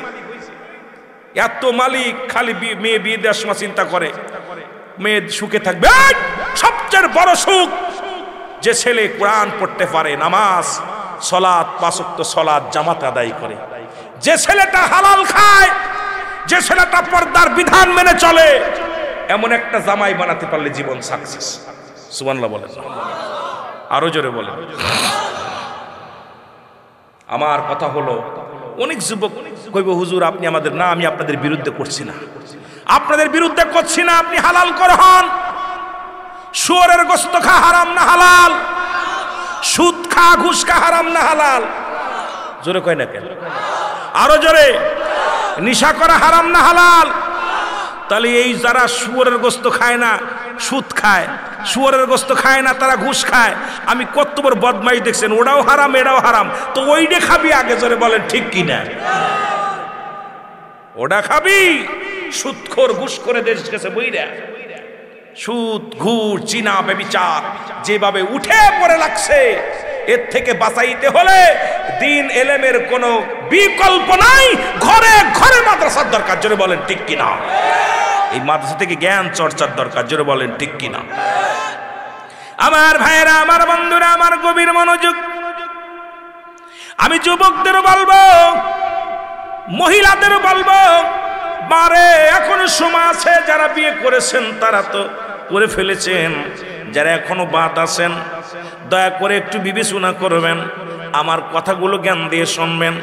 এত মালিক, খালি মেয়ে বিয়ে দেওয়ার সময় চিন্তা করে মেয়ে সুখে থাকবে। সবচেয়ে বড় সুখ যে ছেলে কোরআন পড়তে পারে, নামাজ সালাত 5 ওয়াক্ত সালাত জামাত আদায় করে, যে ছেলেটা হালাল খায়, যে ছেলেটা পর্দার বিধান মেনে চলে, এমন একটা জামাই বানাতে পারলে জীবন সাকসেস। সুবহানাল্লাহ বলেন, আরো জোরে বলেন। আমার কথা হলো, অনেক যুবক কইব হুজুর আপনি আমাদের না, আমি আপনাদের বিরুদ্ধে করছি না, আপনাদের বিরুদ্ধে করছি না, আপনি হালাল কর হন। শুয়োরের গোশত খা হারাম না হালাল? সুদ খা ঘুষ খা হারাম না হালাল? জোরে কয় না কেন? আরো জোরে। নিশা করা হারাম না হালাল? তাহলে এই যারা শুয়োরের গোশত খায় না, সুদ খায়, শুয়োরের গোশত খায় না, তারা ঘুষ খায়, আমি কত বড় বদমাইশ দেখছেন, ওটাও হারাম এটাও হারাম, তো ওইটা খাবি আগে। জোরে বলেন ঠিক কিনা? ওটা খাবি? সুদখোর ঘুষ করে দেশ গেছে বইরা, সুদ ঘুষ জিনা ব্যভিচার যেভাবে উঠে পড়ে লাগছে, এর থেকে বাঁচাইতে হলে দিন এলেমের কোনো বিকল্প নাই, ঘরে ঘরে মাদ্রাসার দরকার। জোরে বলেন ঠিক কিনা? এই মাদ্রাসা থেকে জ্ঞান চর্চার দরকার। জোরে বলেন ঠিক কিনা? আমার ভাইয়েরা, আমার বন্ধুরা, আমার গভীর মনোযোগ, আমি যুবকদের বলবো, মহিলাদের বলবো, মারে এখনো সময় আছে, যারা বিয়ে করেছেন তারা তো করে ফেলেছেন, যারা এখনো বাদ আছেন দয়া করে একটু বিবেচনা করবেন, আমার কথাগুলো জ্ঞান দিয়ে শুনবেন,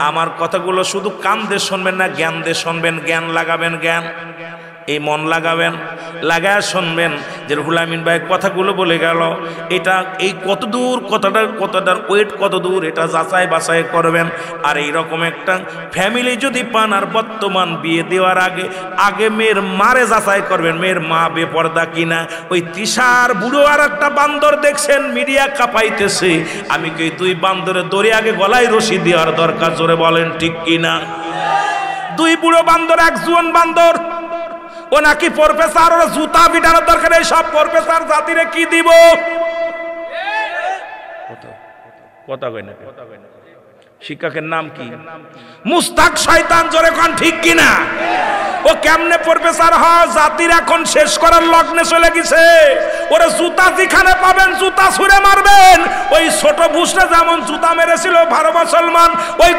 আমার কথাগুলো শুধু কান দিয়ে শুনবেন না, জ্ঞান দিয়ে শুনবেন, জ্ঞান লাগাবেন, জ্ঞান এই মন লাগাবেন, লাগায় শুনবেন যে রুহুল আমিন ভাই কথাগুলো বলে গেল, এটা এই কত দূর, কতটার ওয়েট কত দূর, এটা যাচাই বাছাই করবেন। আর এইরকম একটা ফ্যামিলি যদি পান, আর বর্তমান বিয়ে দেওয়ার আগে মেয়ের মারে যাচাই করবেন, মেয়ের মা বেপর্দা কিনা। ওই তিশার বুড়ো আর একটা বান্দর দেখছেন মিডিয়া কাঁপাইতেছে, আমি কি দুই বান্দরের দড়ি আগে গলায় রশি দেওয়ার দরকার? জোরে বলেন ঠিক কিনা? দুই বুড়ো বান্দর, এক জুয়ান বান্দর, ও নাকি প্রফেসর, ওর জুতা পিটানোর দরকার। এই সব প্রফেসর জাতিরে কি দিব? কথা কই না? শিক্ষকের নাম কি? মুস্তাক শয়তান। জোরে কোন ঠিক কিনা? ও কেমনে প্রফেসর হয়? জাতির এখন শেষ করার লগ্নে চলে গেছে। ওরে জুতা যেখানে পাবেন জুতা ছুঁড়ে মারবেন। ওই ছোট বুসরা যেমন জুতা মেরেছিল ভারত মুসলমান, ওই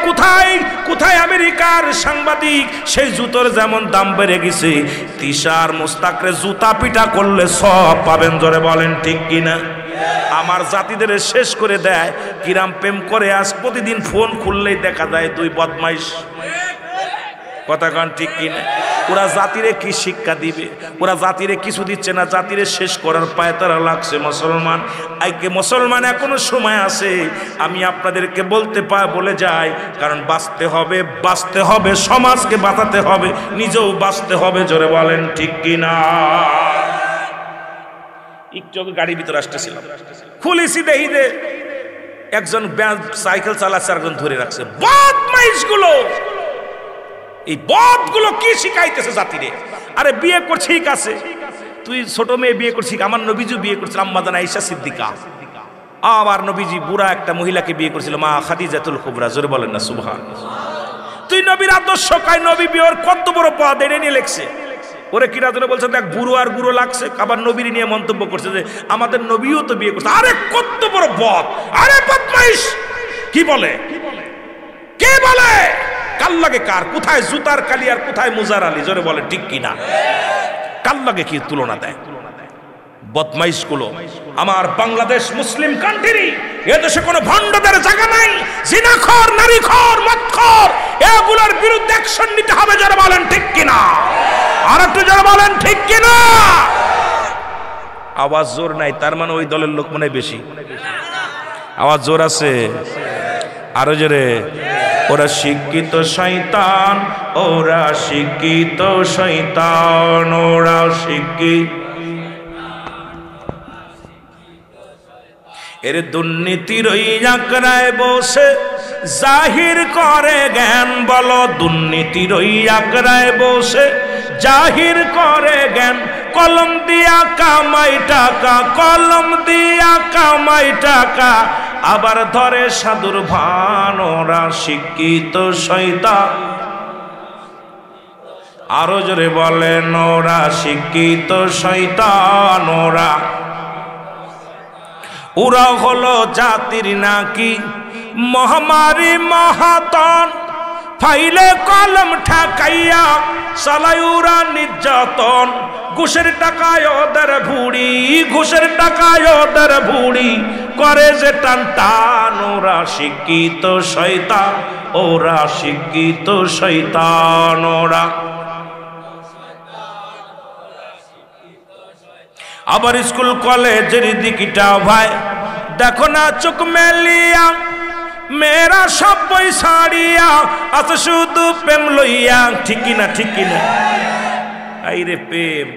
কোথায় আমেরিকার সাংবাদিক, সেই জুতোর যেমন দাম বেড়ে গেছে। তিশার মুস্তাকরে জুতা পিটা করলে সব পাবেন। জোরে বলেন ঠিক কিনা? আমার জাতিদের শেষ করে দেয়। কিরাম প্রেম করে আজ প্রতিদিন ফোন খুললেই দেখা যায় দুই বদমাইশ। কথা কন ঠিক কিনা? ওরা জাতিরে কি শিক্ষা দিবে? ওরা জাতিরে কিছু দিচ্ছে না, জাতিরে শেষ করার পায়ে তারা লাগছে। মুসলমান আজকে মুসলমান এখনো সময় আছে। আমি আপনাদেরকে বলে যাই, কারণ বাঁচতে হবে, সমাজকে বাঁচাতে হবে, নিজেও বাঁচতে হবে। জোরে বলেন ঠিক কিনা? একটু গাড়ির ভিতরে আসতেছিলাম, খুলেছি দেখি যে একজন সাইকেল চালাচ্ছে, একজন ধরে রাখছে। বদমাইশগুলো, এই বদগুলো কি শিখাইতেছে জাতিরে? আরে বিয়ে করছি ঠিক আছে, তুই ছোট মেয়ে বিয়ে করছিস, আমার নবীজি বিয়ে করছিল আম্মা জান আয়েশা সিদ্দিকা, আবার নবীজি বুড়া একটা মহিলাকে বিয়ে করেছিল মা খাদিজাতুল কুবরা। জোরে বলেন না সুবহানাল্লাহ। তুই নবীর আদর্শ কয়, নবী বিয়ের কত বড় পদ এটা নিয়ে লেখছে। ওরে কিরা জন্য বলছে দেখ বুড়ো আর গুঁড়ো লাগছে, আবার নবীর নিয়ে মন্তব্য করছে যে আমাদের নবীও তো বিয়ে করছে। আরে কত বড় বদ! আরে বদমাইশ! কি বলে কে বলে? কাল লাগে কার? কোথায় জুতার কালি আর কোথায় মুজার আলী? জোরে বলে ঠিক কিনা? কাল লাগে কি তুলনা দেয় বদমাইশ গুলো। আমার বাংলাদেশ মুসলিম কান্ট্রি, এদেশে কোনো ভণ্ডদের জায়গা নাই। জিনাখোর, নারীখোর, মদখোর, এগুলোর বিরুদ্ধে অ্যাকশন নিতে হবে। যারা বলেন ঠিক কিনা? আর একটু যারা বলেন ঠিক কিনা? আওয়াজ জোর নাই, তার মানে ওই দলের লোক মনে বেশি। আওয়াজ জোর আছে, আরো জোরে। ওরা শিক্ষিত শয়তান, ওরা শিক্ষিত শয়তান, ওরা শিক্ষিত এর দুর্নীতির ওই আকড়ায় বসে জাহির করে জ্ঞান, বলো দুর্নীতির ওই আকড়ায় বসে জাহির করে জ্ঞান। কলম দিয়া কামাই টাকা, কলম দিয়া কামাই টাকা, আবার ধরে সাধুর ভান। ওরা শিক্ষিত শয়তান, আরো জোরে বলেন ওরা শিক্ষিত শয়তান। ওরা হলো জাতির নাকি মহামারী মহাতন, ফাইলে কলম ঠেকাইয়া চালায় ওরা নির্যাতন। ঘুষের টাকায় ওদের ভুড়ি, ঘুষের টাকায় ওদের ভুড়ি, করে যে টান টান। ওরা শিক্ষিত শয়তান, ওরা শিক্ষিত শয়তান। ওরা আবার স্কুল কলেজের দিকটা ভাই দেখো না চোখ মেলিয়া, মেয়েরা সব পয়সাড়িয়া আছে শুধু প্রেম লইয়া। ঠিক না, ঠিক না? আইরে প্রেম।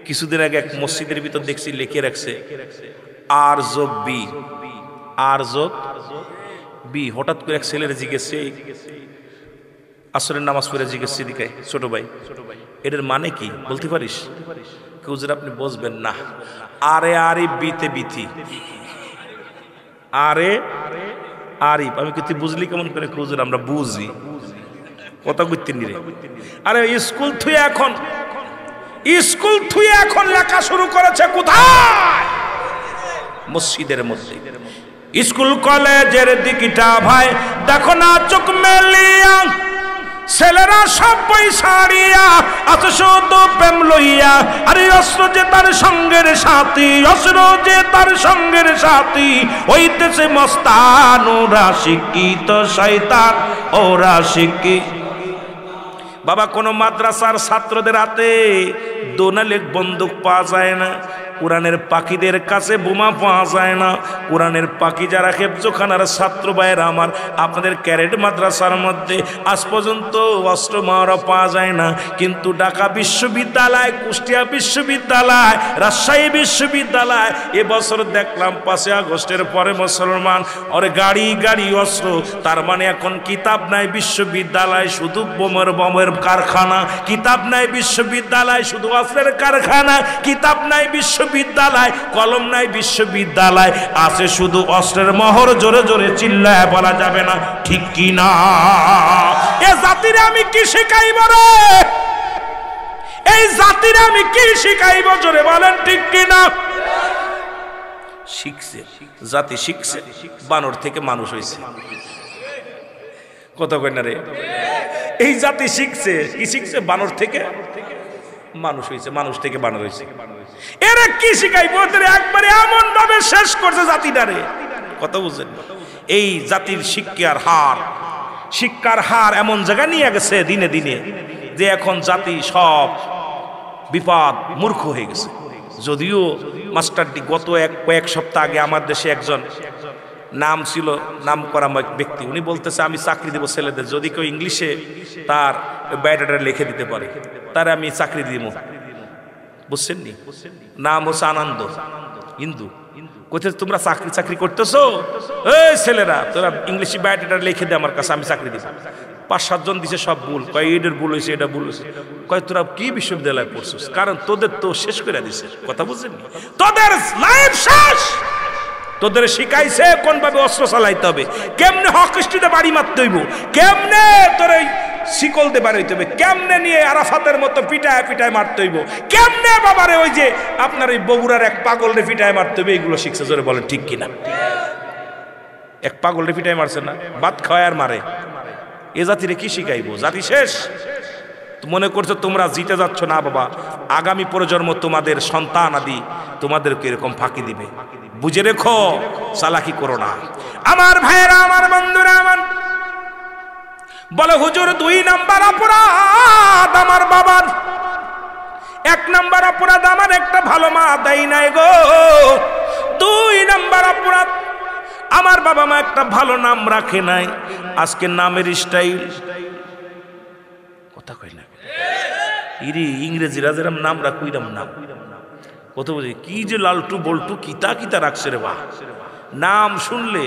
কিছুদিন আগে এক মসজিদের ভিতর দেখছি লিখে রাখছে আর যোগ বি, আর যোগ বি। হঠাৎ করে এক ছেলের জিজ্ঞেসে, আসরের নামাজ পড়ে জিজ্ঞেসে দিকায়, ছোট ভাই এটার মানে কি বলতে পারিস? হুজুর আপনি বুঝবেন না। আরে আরে বিতে বিথি, আরে আরিফ। আমি কি তুই বুঝলি কেমন করে? হুজুর আমরা বুঝি, কথা কইতে নিরে। আরে স্কুল থুই এখন, স্কুল থুই এখন লেখা শুরু করেছে কোথায়? মসজিদের মধ্যে। স্কুল কলেজের দিকটা ভাই দেখো না চোখ মেলিয়া, ছেলেরা সব পয়সাড়িয়া আছে শুধু প্রেম লইয়া। আরে অস্ত্র যে তার সঙ্গের সাথী, অস্ত্র যে তার সঙ্গের সাথী, হইতেছে মস্তান। ওরা শিক্ষিত শয়তান, ওরা শিক্ষিত। বাবা কোন মাদ্রাসার ছাত্রদের হাতে দোনালেক বন্দুক পাওয়া যায় না, কোরআনের পাখিদের কাছে বোমা পাওয়া যায় না। কোরআনের পাখি যারা হেফজোখানার ছাত্র ভাইয়েরা আমার, আপনাদের ক্যারেট মাদ্রাসার মধ্যে আজ পর্যন্ত অস্ত্র মারা পাওয়া যায় না। কিন্তু ঢাকা বিশ্ববিদ্যালয়, কুষ্টিয়া বিশ্ববিদ্যালয়, রাজশাহী বিশ্ববিদ্যালয় এবছর দেখলাম 5 আগস্টের পরে মুসলমান ওর গাড়ি গাড়ি অস্ত্র। তার মানে এখন কিতাব নাই বিশ্ববিদ্যালয়, শুধু বোমের কারখানা। কিতাব নাই বিশ্ববিদ্যালয়, শুধু অস্ত্রের কারখানা। কিতাব নাই বিশ্ববিদ্যালয়, কলম নাই বিশ্ববিদ্যালয়, আছে শুধু অস্ত্রের মহর। জোরে জোরে চিল্লায় বলা যাবে না, ঠিক কি না? এ জাতির আমি কি শিখাইব রে? এই জাতির আমি কি শিখাইব? জোরে বলেন ঠিক কি না? শিখছে জাতি, শিখছে বানর থেকে মানুষ হয়েছে। কত কই না রে? এই জাতি শিখছে কি? শিখছে বানর থেকে মানুষ হয়েছে, মানুষ থেকে বানর হয়েছে। এরা কি শিখাইব? একবারে এমন ভাবে শেষ করছে জাতিটারে, কথা বুঝছেন? এই জাতির শিক্ষার হার এমন জায়গা নিয়ে গেছে দিনে দিনে যে এখন জাতি সব বিপদ মূর্খ হয়ে গেছে। যদিও মাস্টারটি গত কয়েক সপ্তাহ আগে আমার দেশে একজন নাম ছিল, নাম করা ব্যক্তি, উনি বলতেছে আমি চাকরি দেবো ছেলেদের, যদি কেউ ইংলিশে তার বায়োডাটা লিখে দিতে পারে তারে আমি চাকরি দিব। বুঝছেন নি? নাম হচ্ছে আনন্দ, হিন্দু। কোথায় তোমরা চাকরি করতেছো? এই ছেলেরা তোরা ইংলিশে বায়োডাটা লিখে দে আমার কাছে, আমি চাকরি দিব। 5-7 জন দিছে, সব ভুল। কয় এটার ভুল হয়েছে, এটা ভুল হয়েছে। কয় তোরা কি বিশ্ববিদ্যালয়ে পড়ছিস? কারণ তোদের তো শেষ করে দিছে, কথা বুঝছেন? তোদের লাইফ শেষ। তোদের শিখাইছে কোন ভাবে অস্ত্র চালাইতে হবে, কেমনে হকস্টিতে বাড়ি মারতে হইব, কেমনে তোর শিকল দিয়ে বাড়াইতে হবে, কেমনে নিয়ে আরাফাতের মতো পিটায় পিটায় মারতে হইব, কেমনে বাবারে ওই যে আপনার ওই বগুড়ার এক পাগল রে পিটায় মারতে হবে, এইগুলো শিখছে। জোরে বলেন ঠিক কিনা? এক পাগল রে পিটায় মারছে না, ভাত খাওয়ায় আর মারে। এ জাতিরে কি শিখাইব? জাতি শেষ। মনে করছো তোমরা জিতে যাচ্ছ না বাবা, আগামী প্রজন্ম তোমাদের সন্তান আদি তোমাদেরকে এরকম ফাঁকি দিবে, বুঝে রেখো, চালাকি করো না। আমার ভাইয়েরা, আমার বন্ধুরা, আমার বলে হুজুর 2 নাম্বার অপরাধ আমার বাবার, 1 নাম্বার অপরাধ আমার একটা ভালো মা দেয় নাই গো, 2 নাম্বার অপরাধ আমার বাবা মা একটা ভালো নাম রাখে নাই। আজকে নামের স্টাইল, কথা কই না ইরি, ইংরেজিরা যেরকম নাম রাখুইরাম নাম, কত বুঝি কি যে লালটু বল্টু কিতা কিতা রাখছে রে বা, নাম শুনলে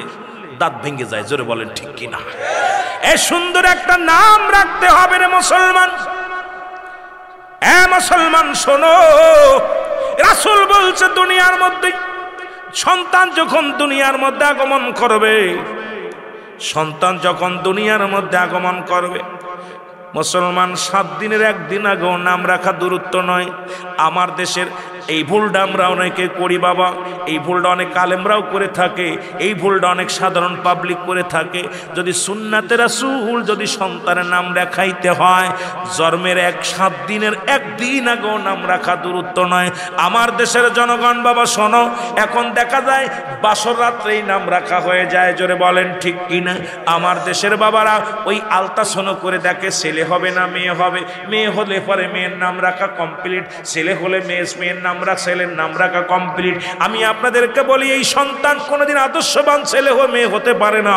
দাঁত ভেঙে যায়। জোরে বলেন ঠিক কিনা? এই সুন্দর একটা নাম রাখতে হবে রে মুসলমান। এ মুসলমান শোনো, রাসূল বলছে দুনিয়ার মধ্যে সন্তান যখন দুনিয়ার মধ্যে আগমন করবে, সন্তান যখন দুনিয়ার মধ্যে আগমন করবে, মুসলমান 7 দিনের একদিন আগেও নাম রাখা দূরত্ব নয়। আমার দেশের এই ভুলটা আমরা অনেকে করি বাবা, এই ভুলটা অনেক আলেমরাও করে থাকে, এই ভুলটা অনেক সাধারণ পাবলিক করে থাকে। যদি সুন্নাতে রাসূল যদি সন্তানের নাম রাখাইতে হয়, জন্মের 7 দিনের একদিন আগেও নাম রাখা দূরত্ব নয়। আমার দেশের জনগণ বাবা শোনো, এখন দেখা যায় বাসর রাত্রেই নাম রাখা হয়ে যায়। জোরে বলেন ঠিক কিনা? আমার দেশের বাবারা ওই আলট্রাসাউন্ড করে দেখে ছেলে হবে না মেয়ে হবে, মেয়ে হলে পরে মেয়ের নাম রাখা কমপ্লিট, ছেলে হলে মেয়ের নাম ছেলের নাম রাখা কমপ্লিট। আমি আপনাদেরকে বলি, এই সন্তান কোনোদিন আদর্শবান ছেলে মেয়ে হতে পারে না।